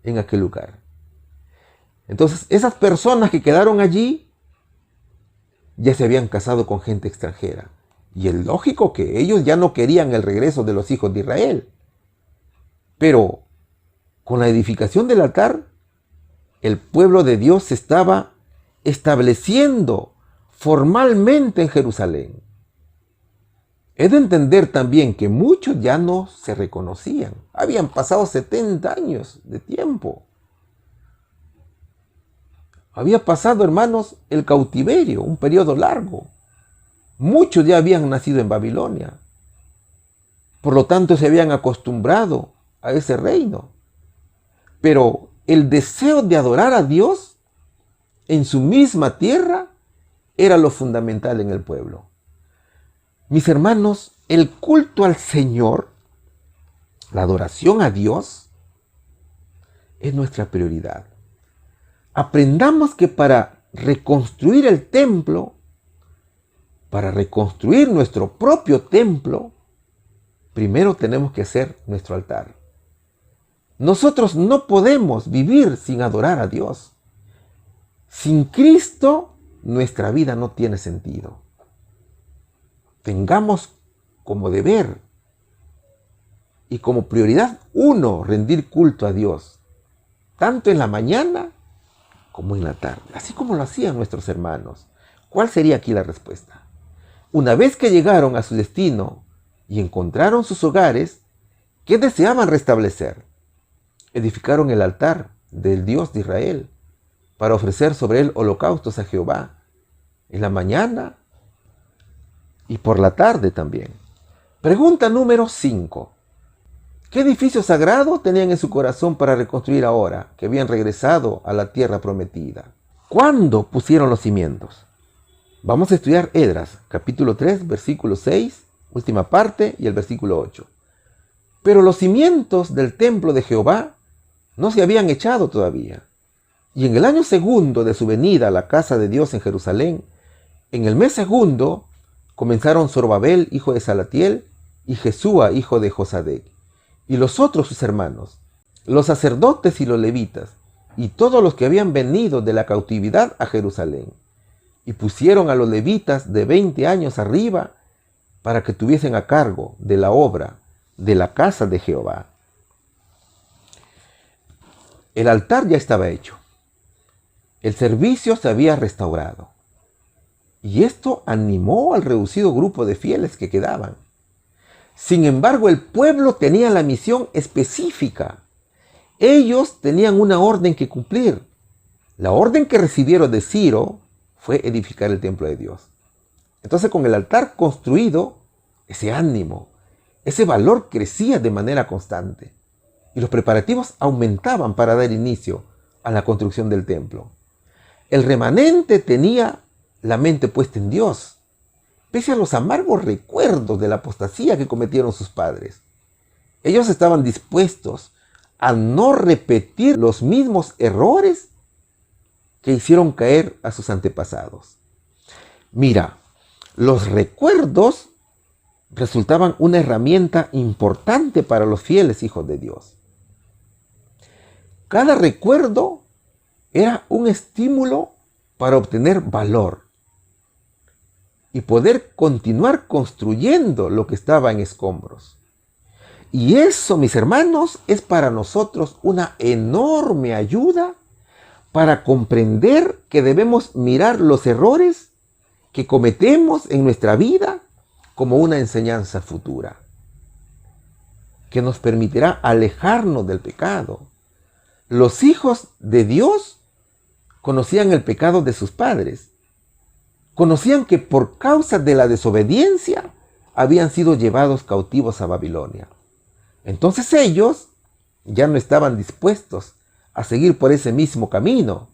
Speaker 3: en aquel lugar. Entonces, esas personas que quedaron allí ya se habían casado con gente extranjera. Y es lógico que ellos ya no querían el regreso de los hijos de Israel. Pero con la edificación del altar, el pueblo de Dios se estaba estableciendo formalmente en Jerusalén. He de entender también que muchos ya no se reconocían. Habían pasado 70 años de tiempo. Había pasado, hermanos, el cautiverio, un periodo largo. Muchos ya habían nacido en Babilonia. Por lo tanto, se habían acostumbrado a ese reino. Pero el deseo de adorar a Dios en su misma tierra era lo fundamental en el pueblo. Mis hermanos, el culto al Señor, la adoración a Dios, es nuestra prioridad. Aprendamos que para reconstruir el templo, para reconstruir nuestro propio templo, primero tenemos que hacer nuestro altar. Nosotros no podemos vivir sin adorar a Dios. Sin Cristo, nuestra vida no tiene sentido. Tengamos como deber y como prioridad uno, rendir culto a Dios, tanto en la mañana como en la tarde, así como lo hacían nuestros hermanos. ¿Cuál sería aquí la respuesta? Una vez que llegaron a su destino y encontraron sus hogares, ¿qué deseaban restablecer? Edificaron el altar del Dios de Israel para ofrecer sobre él holocaustos a Jehová en la mañana y por la tarde también. Pregunta número 5. ¿Qué edificio sagrado tenían en su corazón para reconstruir ahora que habían regresado a la tierra prometida? ¿Cuándo pusieron los cimientos? Vamos a estudiar Esdras, capítulo 3, versículo 6, última parte, y el versículo 8. Pero los cimientos del templo de Jehová no se habían echado todavía. Y en el año segundo de su venida a la casa de Dios en Jerusalén, en el mes segundo, comenzaron Zorobabel, hijo de Salatiel, y Jesúa, hijo de Josadec, y los otros sus hermanos, los sacerdotes y los levitas, y todos los que habían venido de la cautividad a Jerusalén. Y pusieron a los levitas de 20 años arriba para que tuviesen a cargo de la obra de la casa de Jehová. El altar ya estaba hecho. El servicio se había restaurado. Y esto animó al reducido grupo de fieles que quedaban. Sin embargo, el pueblo tenía la misión específica. Ellos tenían una orden que cumplir. La orden que recibieron de Ciro fue edificar el templo de Dios. Entonces, con el altar construido, ese ánimo, ese valor crecía de manera constante. Y los preparativos aumentaban para dar inicio a la construcción del templo. El remanente tenía la mente puesta en Dios, pese a los amargos recuerdos de la apostasía que cometieron sus padres. Ellos estaban dispuestos a no repetir los mismos errores que hicieron caer a sus antepasados. Mira, los recuerdos resultaban una herramienta importante para los fieles hijos de Dios. Cada recuerdo era un estímulo para obtener valor y poder continuar construyendo lo que estaba en escombros. Y eso, mis hermanos, es para nosotros una enorme ayuda para comprender que debemos mirar los errores que cometemos en nuestra vida como una enseñanza futura, que nos permitirá alejarnos del pecado. Los hijos de Dios conocían el pecado de sus padres. Conocían que por causa de la desobediencia habían sido llevados cautivos a Babilonia. Entonces ellos ya no estaban dispuestos a seguir por ese mismo camino,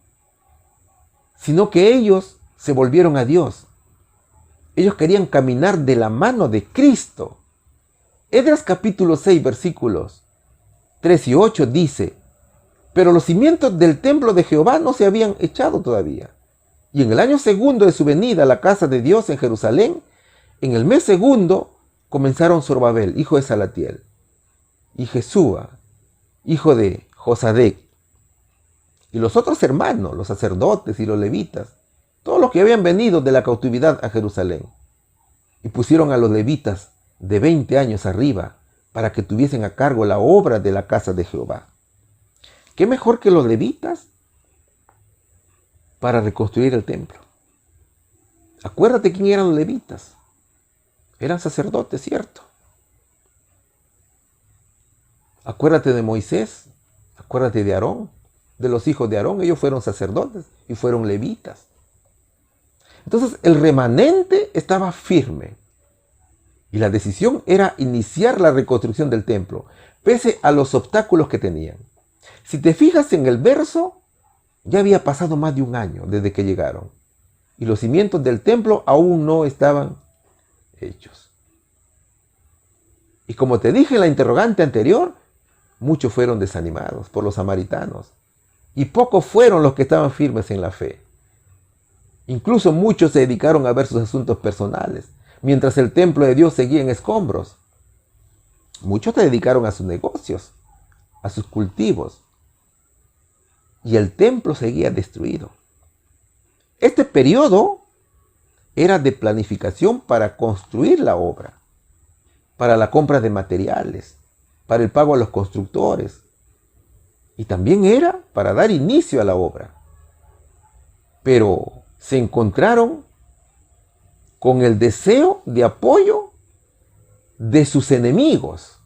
Speaker 3: sino que ellos se volvieron a Dios. Ellos querían caminar de la mano de Cristo. Esdras capítulo 6 versículos 3 y 8 dice: pero los cimientos del templo de Jehová no se habían echado todavía. Y en el año segundo de su venida a la casa de Dios en Jerusalén, en el mes segundo, comenzaron Zorobabel, hijo de Salatiel, y Jesúa, hijo de Josadec, y los otros hermanos, los sacerdotes y los levitas, todos los que habían venido de la cautividad a Jerusalén. Y pusieron a los levitas de 20 años arriba para que tuviesen a cargo la obra de la casa de Jehová. ¿Qué mejor que los levitas para reconstruir el templo? Acuérdate quién eran los levitas. Eran sacerdotes, ¿cierto? Acuérdate de Moisés, acuérdate de Aarón, de los hijos de Aarón. Ellos fueron sacerdotes y fueron levitas. Entonces el remanente estaba firme. Y la decisión era iniciar la reconstrucción del templo, pese a los obstáculos que tenían. Si te fijas en el verso, ya había pasado más de un año desde que llegaron. Y los cimientos del templo aún no estaban hechos. Y como te dije en la interrogante anterior, muchos fueron desanimados por los samaritanos. Y pocos fueron los que estaban firmes en la fe. Incluso muchos se dedicaron a ver sus asuntos personales, mientras el templo de Dios seguía en escombros. Muchos se dedicaron a sus negocios, a sus cultivos. Y el templo seguía destruido. Este periodo era de planificación para construir la obra, para la compra de materiales, para el pago a los constructores. Y también era para dar inicio a la obra. Pero se encontraron con el deseo de apoyo de sus enemigos.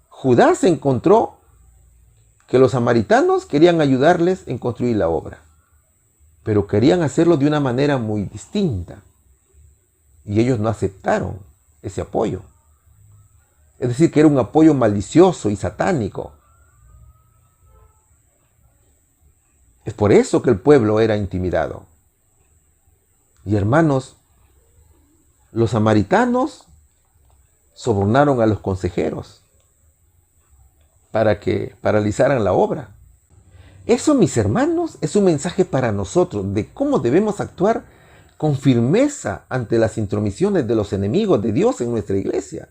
Speaker 3: Judá se encontró que los samaritanos querían ayudarles en construir la obra, pero querían hacerlo de una manera muy distinta. Y ellos no aceptaron ese apoyo. Es decir, que era un apoyo malicioso y satánico. Es por eso que el pueblo era intimidado. Y hermanos, los samaritanos sobornaron a los consejeros para que paralizaran la obra. Eso, mis hermanos, es un mensaje para nosotros de cómo debemos actuar con firmeza ante las intromisiones de los enemigos de Dios en nuestra iglesia.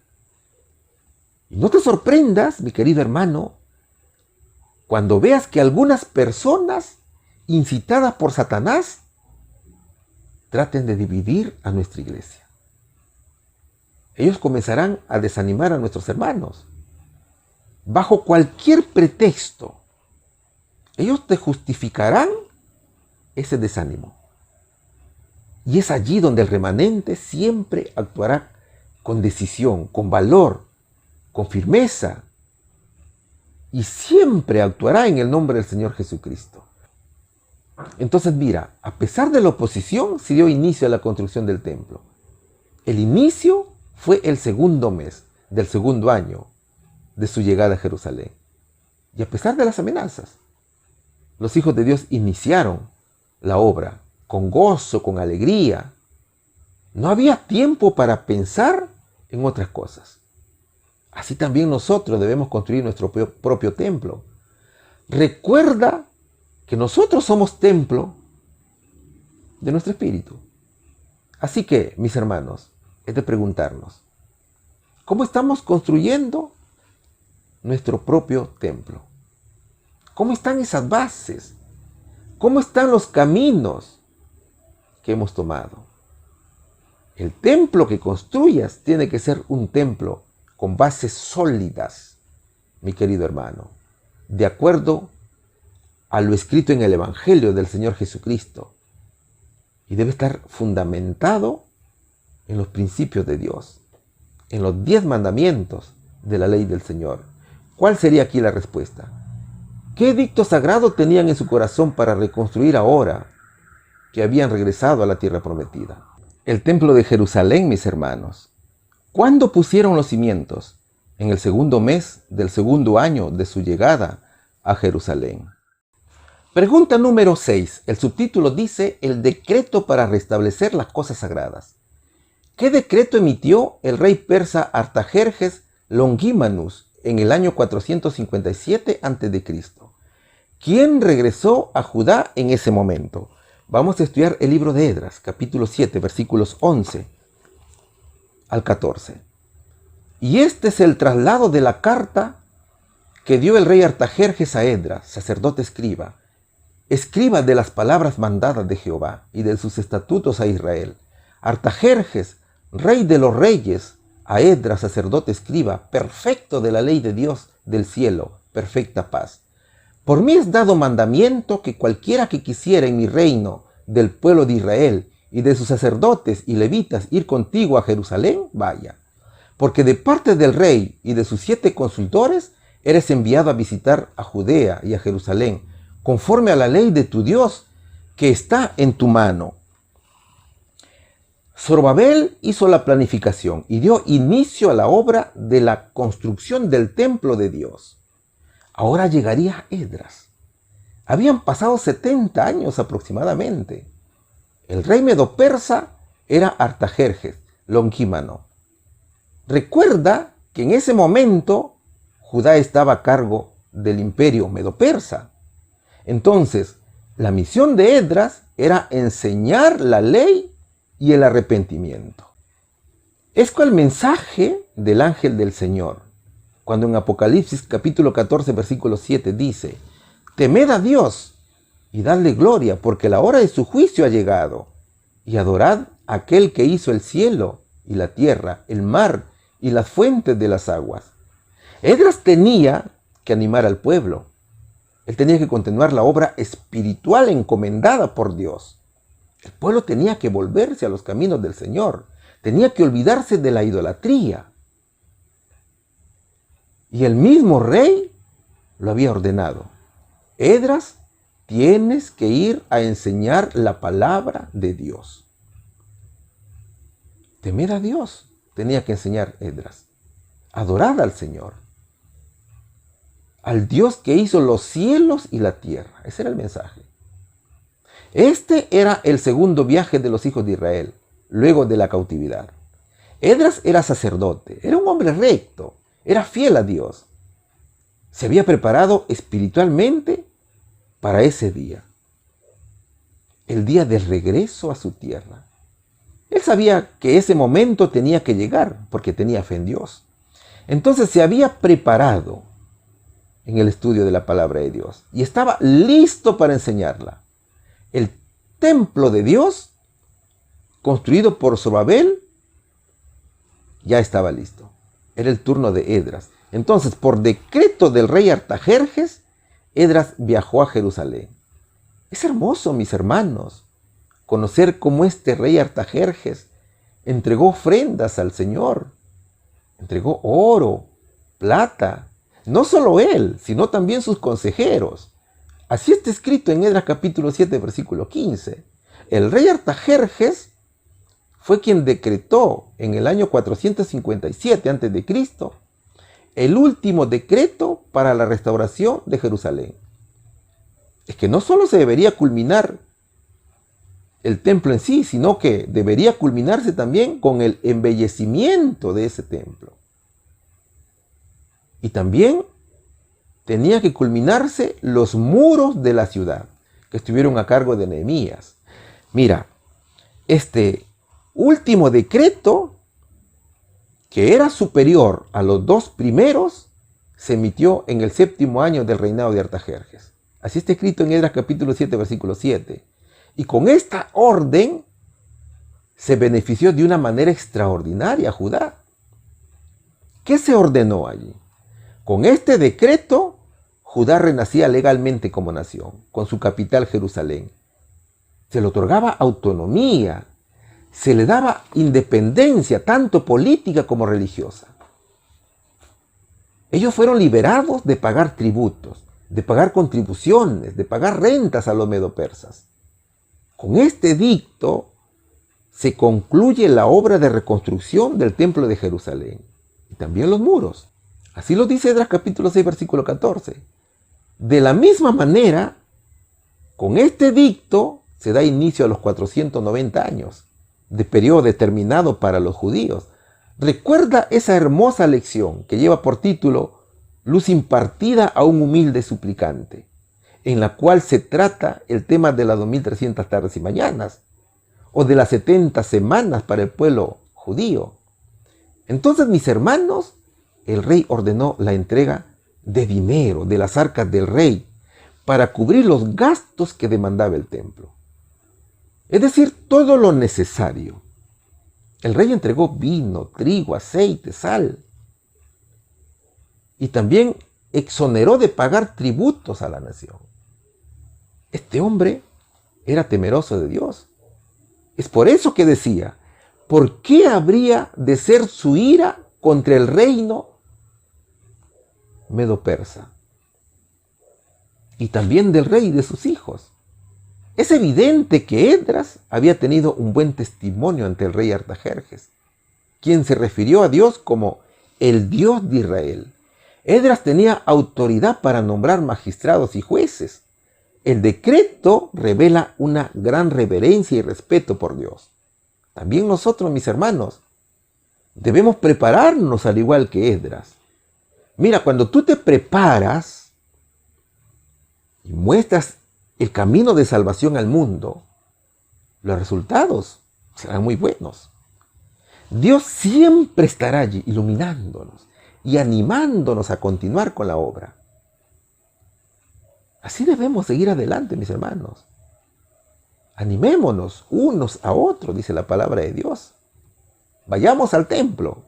Speaker 3: Y no te sorprendas, mi querido hermano, cuando veas que algunas personas incitadas por Satanás traten de dividir a nuestra iglesia. Ellos comenzarán a desanimar a nuestros hermanos. Bajo cualquier pretexto, ellos te justificarán ese desánimo. Y es allí donde el remanente siempre actuará con decisión, con valor, con firmeza. Y siempre actuará en el nombre del Señor Jesucristo. Entonces mira, a pesar de la oposición, se dio inicio a la construcción del templo. El inicio fue el segundo mes del segundo año de su llegada a Jerusalén. Y a pesar de las amenazas, los hijos de Dios iniciaron la obra con gozo, con alegría. No había tiempo para pensar en otras cosas. Así también nosotros debemos construir nuestro propio templo. Recuerda que nosotros somos templo de nuestro espíritu. Así que, mis hermanos, es de preguntarnos, ¿cómo estamos construyendo nuestro propio templo? ¿Cómo están esas bases? ¿Cómo están los caminos que hemos tomado? El templo que construyas tiene que ser un templo con bases sólidas, mi querido hermano, de acuerdo a lo escrito en el Evangelio del Señor Jesucristo. Y debe estar fundamentado en los principios de Dios, en los 10 mandamientos de la ley del Señor. ¿Cuál sería aquí la respuesta? ¿Qué edicto sagrado tenían en su corazón para reconstruir ahora que habían regresado a la tierra prometida? El templo de Jerusalén, mis hermanos. ¿Cuándo pusieron los cimientos? En el segundo mes del segundo año de su llegada a Jerusalén. Pregunta número 6. El subtítulo dice: el decreto para restablecer las cosas sagradas. ¿Qué decreto emitió el rey persa Artajerjes Longimanus en el año 457 a.C.? ¿Quién regresó a Judá en ese momento? Vamos a estudiar el libro de Esdras, capítulo 7, versículos 11 al 14. Y este es el traslado de la carta que dio el rey Artajerjes a Esdras, sacerdote escriba de las palabras mandadas de Jehová y de sus estatutos a Israel. Artajerjes, rey de los reyes, a Esdras, sacerdote escriba, perfecto de la ley de Dios del cielo, perfecta paz. Por mí es dado mandamiento que cualquiera que quisiera en mi reino del pueblo de Israel y de sus sacerdotes y levitas ir contigo a Jerusalén, vaya. Porque de parte del rey y de sus 7 consultores eres enviado a visitar a Judea y a Jerusalén, conforme a la ley de tu Dios que está en tu mano. Zorobabel hizo la planificación y dio inicio a la obra de la construcción del templo de Dios. Ahora llegaría Esdras. Habían pasado 70 años aproximadamente. El rey medo-persa era Artajerjes, Lonquímano. Recuerda que en ese momento Judá estaba a cargo del imperio medo-persa. Entonces, la misión de Esdras era enseñar la ley y el arrepentimiento. Es el mensaje del ángel del Señor, cuando en Apocalipsis capítulo 14, versículo 7 dice: temed a Dios y dadle gloria, porque la hora de su juicio ha llegado, y adorad a aquel que hizo el cielo y la tierra, el mar y las fuentes de las aguas. Esdras tenía que animar al pueblo. Él tenía que continuar la obra espiritual encomendada por Dios. El pueblo tenía que volverse a los caminos del Señor. Tenía que olvidarse de la idolatría. Y el mismo rey lo había ordenado. Esdras, tienes que ir a enseñar la palabra de Dios. Temed a Dios, tenía que enseñar Esdras. Adorad al Señor, al Dios que hizo los cielos y la tierra. Ese era el mensaje. Este era el segundo viaje de los hijos de Israel, luego de la cautividad. Esdras era sacerdote, era un hombre recto, era fiel a Dios. Se había preparado espiritualmente para ese día, el día del regreso a su tierra. Él sabía que ese momento tenía que llegar porque tenía fe en Dios. Entonces se había preparado en el estudio de la palabra de Dios y estaba listo para enseñarla. El templo de Dios, construido por Zorobabel, ya estaba listo. Era el turno de Esdras. Entonces, por decreto del rey Artajerjes, Esdras viajó a Jerusalén. Es hermoso, mis hermanos, conocer cómo este rey Artajerjes entregó ofrendas al Señor. Entregó oro, plata. No solo él, sino también sus consejeros. Así está escrito en Esdras capítulo 7, versículo 15. El rey Artajerjes fue quien decretó en el año 457 a.C. el último decreto para la restauración de Jerusalén. Es que no solo se debería culminar el templo en sí, sino que debería culminarse también con el embellecimiento de ese templo. Y también tenía que culminarse los muros de la ciudad, que estuvieron a cargo de Nehemías. Mira, este último decreto, que era superior a los dos primeros, se emitió en el 7º año del reinado de Artajerjes. Así está escrito en Esdras capítulo 7, versículo 7. Y con esta orden se benefició de una manera extraordinaria a Judá. ¿Qué se ordenó allí? Con este decreto, Judá renacía legalmente como nación, con su capital Jerusalén. Se le otorgaba autonomía, se le daba independencia, tanto política como religiosa. Ellos fueron liberados de pagar tributos, de pagar contribuciones, de pagar rentas a los medo-persas. Con este edicto se concluye la obra de reconstrucción del templo de Jerusalén y también los muros. Así lo dice Esdras capítulo 6, versículo 14. De la misma manera, con este edicto se da inicio a los 490 años de periodo determinado para los judíos. Recuerda esa hermosa lección que lleva por título Luz impartida a un humilde suplicante, en la cual se trata el tema de las 2300 tardes y mañanas, o de las 70 semanas para el pueblo judío. Entonces, mis hermanos, el rey ordenó la entrega de dinero de las arcas del rey para cubrir los gastos que demandaba el templo. Es decir, todo lo necesario. El rey entregó vino, trigo, aceite, sal. Y también exoneró de pagar tributos a la nación. Este hombre era temeroso de Dios. Es por eso que decía, ¿por qué habría de ser su ira contra el reino medo-persa. Y también del rey y de sus hijos. Es evidente que Esdras había tenido un buen testimonio ante el rey Artajerjes, quien se refirió a Dios como el Dios de Israel. Esdras tenía autoridad para nombrar magistrados y jueces. El decreto revela una gran reverencia y respeto por Dios. También nosotros, mis hermanos, debemos prepararnos al igual que Esdras. Mira, cuando tú te preparas y muestras el camino de salvación al mundo, los resultados serán muy buenos. Dios siempre estará allí iluminándonos y animándonos a continuar con la obra. Así debemos seguir adelante, mis hermanos. Animémonos unos a otros, dice la palabra de Dios. Vayamos al templo.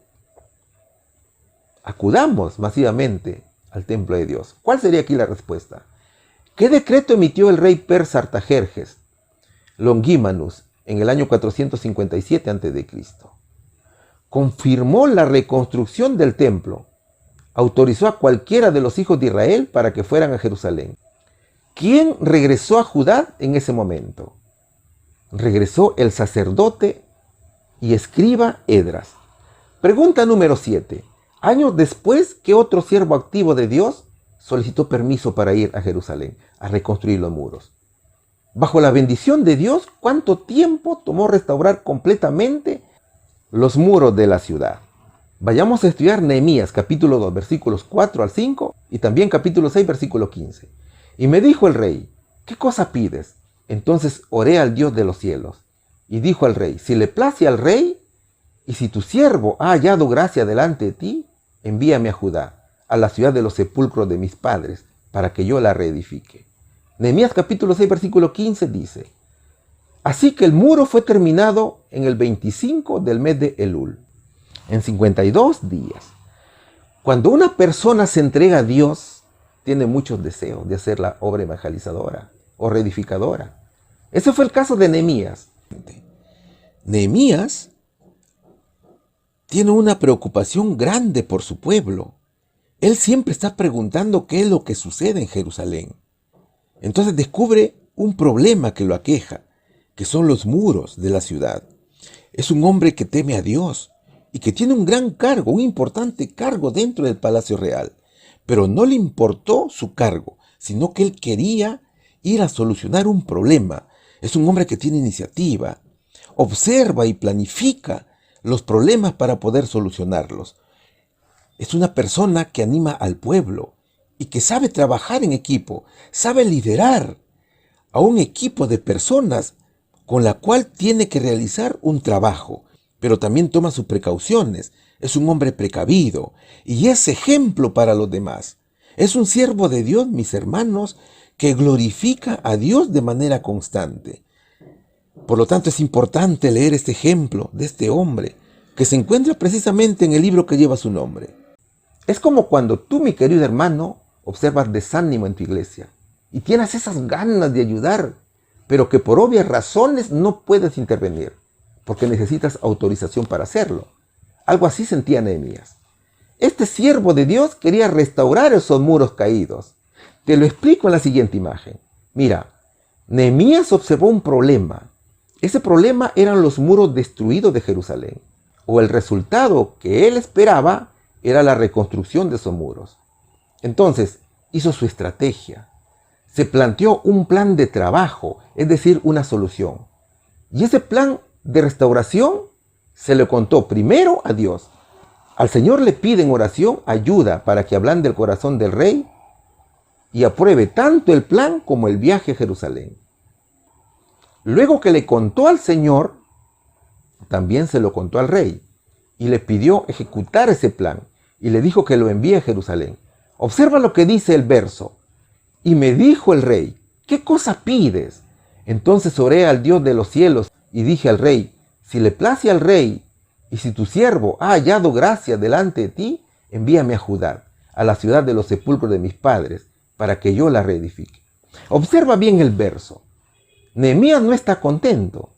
Speaker 3: Acudamos masivamente al templo de Dios. ¿Cuál sería aquí la respuesta? ¿Qué decreto emitió el rey persa Artajerjes Longimanus en el año 457 a.C.? Confirmó la reconstrucción del templo. Autorizó a cualquiera de los hijos de Israel para que fueran a Jerusalén. ¿Quién regresó a Judá en ese momento? Regresó el sacerdote y escriba Esdras. Pregunta número 7. Años después, ¿qué otro siervo activo de Dios solicitó permiso para ir a Jerusalén a reconstruir los muros? Bajo la bendición de Dios, ¿cuánto tiempo tomó restaurar completamente los muros de la ciudad? Vayamos a estudiar Nehemías capítulo 2 versículos 4 al 5 y también capítulo 6 versículo 15. Y me dijo el rey, ¿qué cosa pides? Entonces oré al Dios de los cielos y dijo al rey, si le place al rey y si tu siervo ha hallado gracia delante de ti, envíame a Judá, a la ciudad de los sepulcros de mis padres, para que yo la reedifique. Nehemías capítulo 6 versículo 15 dice, así que el muro fue terminado en el 25 del mes de Elul, en 52 días. Cuando una persona se entrega a Dios, tiene muchos deseos de hacer la obra evangelizadora o reedificadora. Ese fue el caso de Nehemías. Nehemías tiene una preocupación grande por su pueblo. Él siempre está preguntando qué es lo que sucede en Jerusalén. Entonces descubre un problema que lo aqueja, que son los muros de la ciudad. Es un hombre que teme a Dios y que tiene un gran cargo, un importante cargo dentro del palacio real. Pero no le importó su cargo, sino que él quería ir a solucionar un problema. Es un hombre que tiene iniciativa, observa y planifica los problemas para poder solucionarlos. Es una persona que anima al pueblo y que sabe trabajar en equipo, sabe liderar a un equipo de personas con la cual tiene que realizar un trabajo, pero también toma sus precauciones. Es un hombre precavido y es ejemplo para los demás. Es un siervo de Dios, mis hermanos, que glorifica a Dios de manera constante. Por lo tanto, es importante leer este ejemplo de este hombre que se encuentra precisamente en el libro que lleva su nombre. Es como cuando tú, mi querido hermano, observas desánimo en tu iglesia y tienes esas ganas de ayudar, pero que por obvias razones no puedes intervenir, porque necesitas autorización para hacerlo. Algo así sentía Nehemías. Este siervo de Dios quería restaurar esos muros caídos. Te lo explico en la siguiente imagen. Mira, Nehemías observó un problema. Ese problema eran los muros destruidos de Jerusalén, o el resultado que él esperaba era la reconstrucción de esos muros. Entonces, hizo su estrategia. Se planteó un plan de trabajo, es decir, una solución. Y ese plan de restauración se le contó primero a Dios. Al Señor le pide en oración ayuda para que ablande el corazón del rey y apruebe tanto el plan como el viaje a Jerusalén. Luego que le contó al Señor, también se lo contó al rey y le pidió ejecutar ese plan y le dijo que lo envíe a Jerusalén. Observa lo que dice el verso. Y me dijo el rey, ¿qué cosa pides? Entonces oré al Dios de los cielos y dije al rey, si le place al rey y si tu siervo ha hallado gracia delante de ti, envíame a Judá, a la ciudad de los sepulcros de mis padres, para que yo la reedifique. Observa bien el verso. Nehemías no está contento.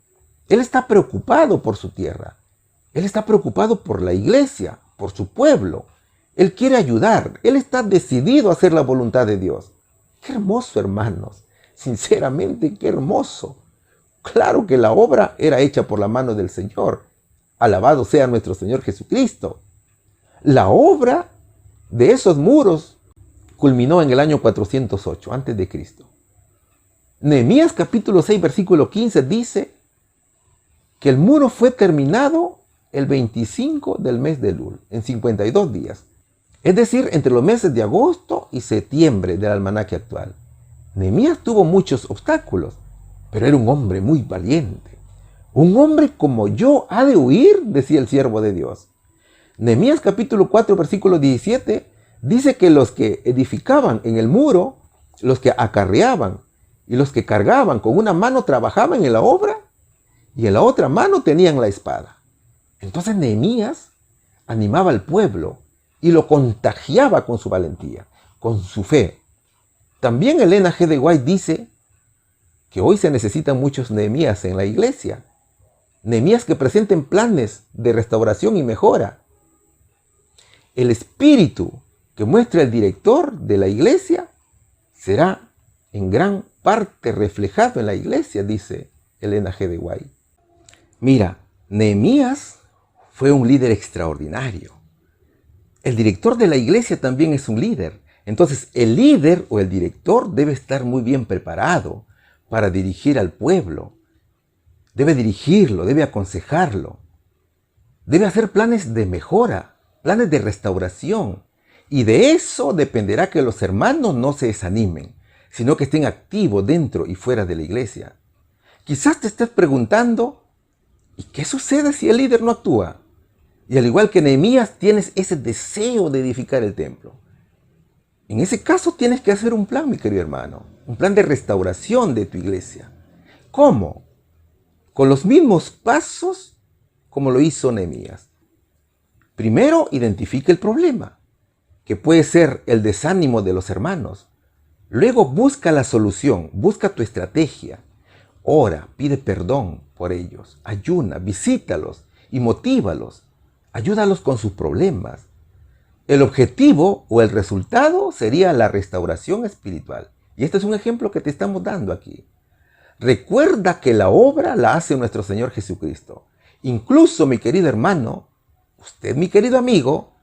Speaker 3: Él está preocupado por su tierra. Él está preocupado por la iglesia, por su pueblo. Él quiere ayudar. Él está decidido a hacer la voluntad de Dios. Qué hermoso, hermanos. Sinceramente, qué hermoso. Claro que la obra era hecha por la mano del Señor. Alabado sea nuestro Señor Jesucristo. La obra de esos muros culminó en el año 408 a.C. Nehemías capítulo 6, versículo 15 dice que el muro fue terminado el 25 del mes de Elul, en 52 días. Es decir, entre los meses de agosto y septiembre del almanaque actual. Nehemías tuvo muchos obstáculos, pero era un hombre muy valiente. Un hombre como yo ha de huir, decía el siervo de Dios. Nehemías capítulo 4, versículo 17, dice que los que edificaban en el muro, los que acarreaban y los que cargaban con una mano trabajaban en la obra y en la otra mano tenían la espada. Entonces Nehemías animaba al pueblo y lo contagiaba con su valentía, con su fe. También Elena G. de White dice que hoy se necesitan muchos Nehemías en la iglesia. Nehemías que presenten planes de restauración y mejora. El espíritu que muestra el director de la iglesia será en gran parte reflejado en la iglesia, dice Elena G. de White. Mira, Nehemías fue un líder extraordinario. El director de la iglesia también es un líder. Entonces, el líder o el director debe estar muy bien preparado para dirigir al pueblo. Debe dirigirlo, debe aconsejarlo. Debe hacer planes de mejora, planes de restauración. Y de eso dependerá que los hermanos no se desanimen, sino que estén activos dentro y fuera de la iglesia. Quizás te estés preguntando, ¿y qué sucede si el líder no actúa? Y al igual que Nehemías, tienes ese deseo de edificar el templo. En ese caso tienes que hacer un plan, mi querido hermano, un plan de restauración de tu iglesia. ¿Cómo? Con los mismos pasos como lo hizo Nehemías. Primero, identifica el problema, que puede ser el desánimo de los hermanos. Luego busca la solución, busca tu estrategia. Ora, pide perdón por ellos, ayuna, visítalos y motívalos. Ayúdalos con sus problemas. El objetivo o el resultado sería la restauración espiritual. Y este es un ejemplo que te estamos dando aquí. Recuerda que la obra la hace nuestro Señor Jesucristo. Incluso, mi querido hermano, usted, mi querido amigo,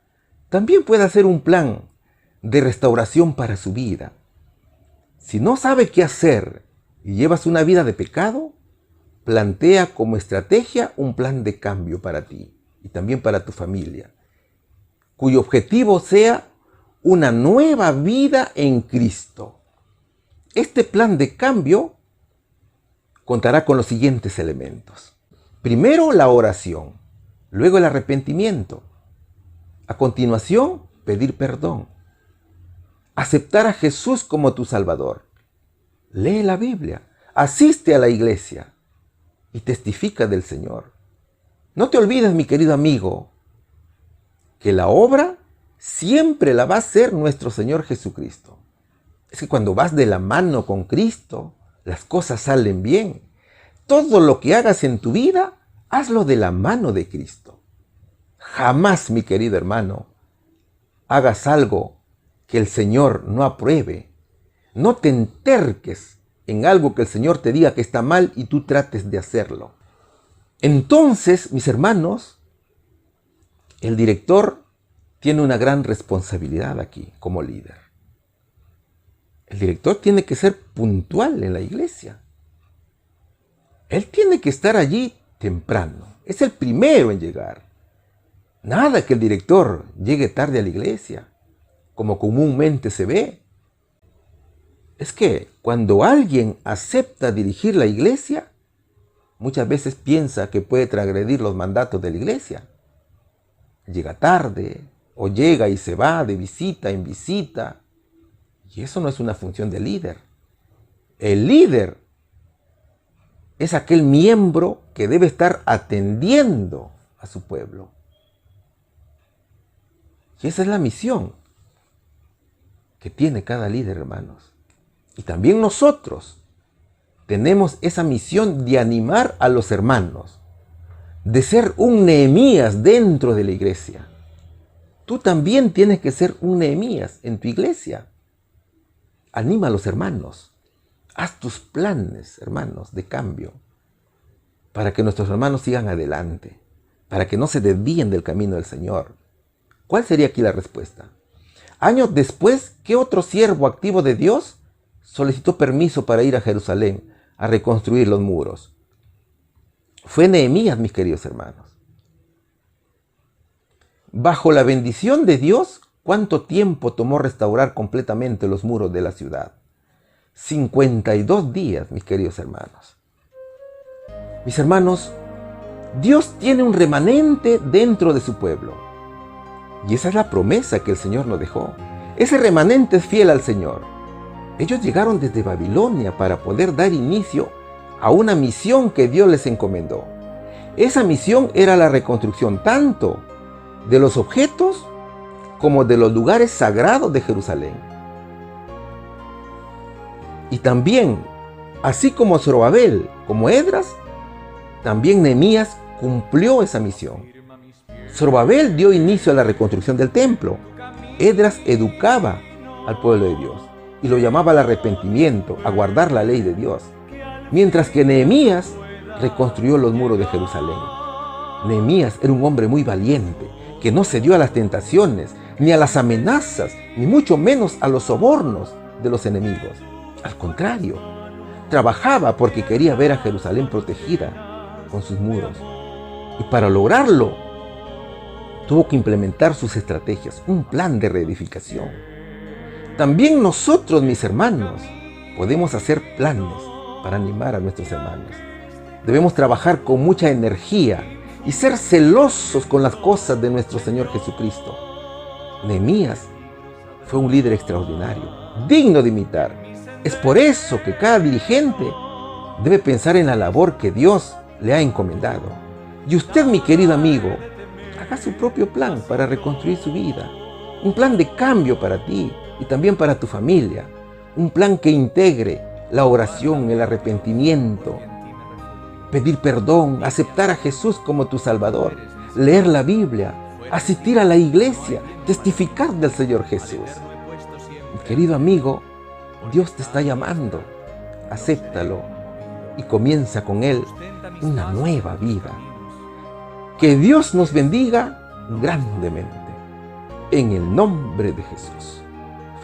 Speaker 3: también puede hacer un plan de restauración para su vida. Si no sabe qué hacer y llevas una vida de pecado, plantea como estrategia un plan de cambio para ti y también para tu familia, cuyo objetivo sea una nueva vida en Cristo. Este plan de cambio contará con los siguientes elementos. Primero, la oración, luego el arrepentimiento. A continuación, pedir perdón. Aceptar a Jesús como tu Salvador. Lee la Biblia, asiste a la iglesia y testifica del Señor. No te olvides, mi querido amigo, que la obra siempre la va a hacer nuestro Señor Jesucristo. Es que cuando vas de la mano con Cristo, las cosas salen bien. Todo lo que hagas en tu vida, hazlo de la mano de Cristo. Jamás, mi querido hermano, hagas algo que el Señor no apruebe. No te enterques en algo que el Señor te diga que está mal y tú trates de hacerlo. Entonces, mis hermanos, el director tiene una gran responsabilidad aquí como líder. El director tiene que ser puntual en la iglesia. Él tiene que estar allí temprano. Es el primero en llegar. Nada que el director llegue tarde a la iglesia, como comúnmente se ve. Es que cuando alguien acepta dirigir la iglesia, muchas veces piensa que puede transgredir los mandatos de la iglesia. Llega tarde o llega y se va de visita en visita. Y eso no es una función del líder. El líder es aquel miembro que debe estar atendiendo a su pueblo. Y esa es la misión que tiene cada líder, hermanos. Y también nosotros tenemos esa misión de animar a los hermanos, de ser un Nehemías dentro de la iglesia. Tú también tienes que ser un Nehemías en tu iglesia. Anima a los hermanos. Haz tus planes, hermanos, de cambio, para que nuestros hermanos sigan adelante, para que no se desvíen del camino del Señor. ¿Cuál sería aquí la respuesta? Años después, ¿qué otro siervo activo de Dios solicitó permiso para ir a Jerusalén a reconstruir los muros? Fue Nehemías, mis queridos hermanos. Bajo la bendición de Dios, ¿cuánto tiempo tomó restaurar completamente los muros de la ciudad? 52 días, mis queridos hermanos. Mis hermanos, Dios tiene un remanente dentro de su pueblo. Y esa es la promesa que el Señor nos dejó. Ese remanente es fiel al Señor. Ellos llegaron desde Babilonia para poder dar inicio a una misión que Dios les encomendó. Esa misión era la reconstrucción tanto de los objetos como de los lugares sagrados de Jerusalén. Y también, así como Zorobabel, como Esdras, también Nehemías cumplió esa misión. Zorobabel dio inicio a la reconstrucción del templo. Esdras educaba al pueblo de Dios y lo llamaba al arrepentimiento, a guardar la ley de Dios. Mientras que Nehemías reconstruyó los muros de Jerusalén. Nehemías era un hombre muy valiente, que no cedió a las tentaciones, ni a las amenazas, ni mucho menos a los sobornos de los enemigos. Al contrario, trabajaba porque quería ver a Jerusalén protegida con sus muros. Y para lograrlo, tuvo que implementar sus estrategias, un plan de reedificación. También nosotros, mis hermanos, podemos hacer planes para animar a nuestros hermanos. Debemos trabajar con mucha energía y ser celosos con las cosas de nuestro Señor Jesucristo. Nehemías fue un líder extraordinario, digno de imitar. Es por eso que cada dirigente debe pensar en la labor que Dios le ha encomendado. Y usted, mi querido amigo, haga su propio plan para reconstruir su vida. Un plan de cambio para ti y también para tu familia. Un plan que integre la oración, el arrepentimiento, pedir perdón, aceptar a Jesús como tu Salvador, leer la Biblia, asistir a la iglesia, testificar del Señor Jesús. Mi querido amigo, Dios te está llamando. Acéptalo y comienza con Él una nueva vida. Que Dios nos bendiga grandemente. En el nombre de Jesús.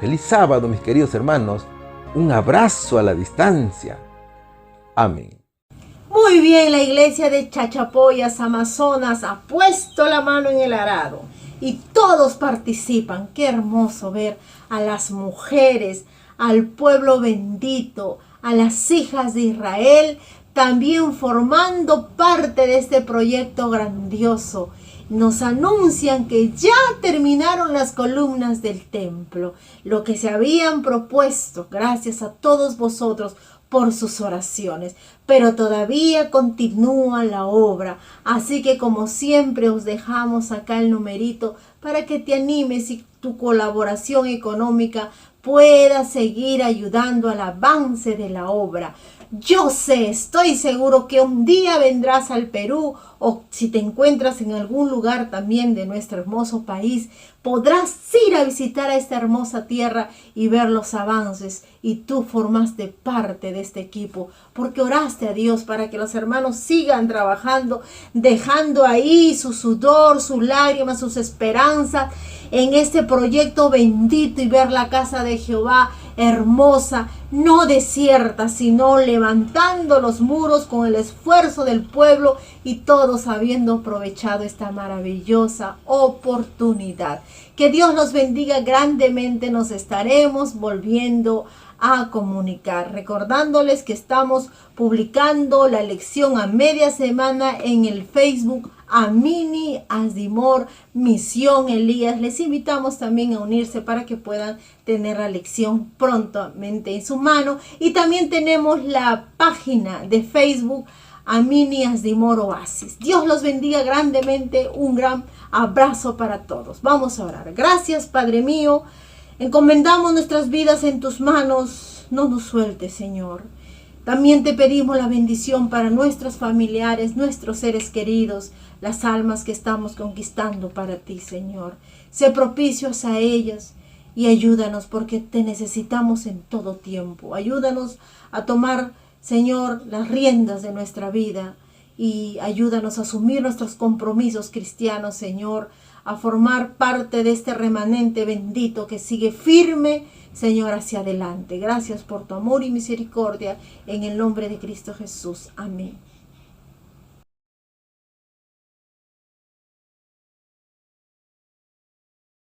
Speaker 3: Feliz sábado, mis queridos hermanos. Un abrazo a la distancia. Amén.
Speaker 2: Muy bien, la iglesia de Chachapoyas, Amazonas, ha puesto la mano en el arado y todos participan. Qué hermoso ver a las mujeres, al pueblo bendito, a las hijas de Israel, también formando parte de este proyecto grandioso. Nos anuncian que ya terminaron las columnas del templo, lo que se habían propuesto, gracias a todos vosotros por sus oraciones, pero todavía continúa la obra, así que como siempre os dejamos acá el numerito para que te animes y tu colaboración económica pueda seguir ayudando al avance de la obra. Yo sé, estoy seguro que un día vendrás al Perú, o si te encuentras en algún lugar también de nuestro hermoso país, podrás ir a visitar a esta hermosa tierra y ver los avances. Y tú formaste parte de este equipo porque oraste a Dios para que los hermanos sigan trabajando, dejando ahí su sudor, sus lágrimas, sus esperanzas en este proyecto bendito y ver la casa de Jehová hermosa, no desierta, sino levantando los muros con el esfuerzo del pueblo y todos habiendo aprovechado esta maravillosa oportunidad. Que Dios los bendiga grandemente. Nos estaremos volviendo a comunicar, recordándoles que estamos publicando la lección a media semana en el Facebook Amini Asdimor Misión Elías. Les invitamos también a unirse para que puedan tener la lección prontamente en su mano. Y también tenemos la página de Facebook Amini Asdimor Oasis. Dios los bendiga grandemente. Un gran abrazo para todos. Vamos a orar. Gracias, Padre mío. Encomendamos nuestras vidas en tus manos. No nos sueltes, Señor. También te pedimos la bendición para nuestros familiares, nuestros seres queridos, las almas que estamos conquistando para ti, Señor. Sé propicios a ellas y ayúdanos porque te necesitamos en todo tiempo. Ayúdanos a tomar, Señor, las riendas de nuestra vida y ayúdanos a asumir nuestros compromisos cristianos, Señor, a formar parte de este remanente bendito que sigue firme, Señor, hacia adelante. Gracias por tu amor y misericordia en el nombre de Cristo Jesús. Amén.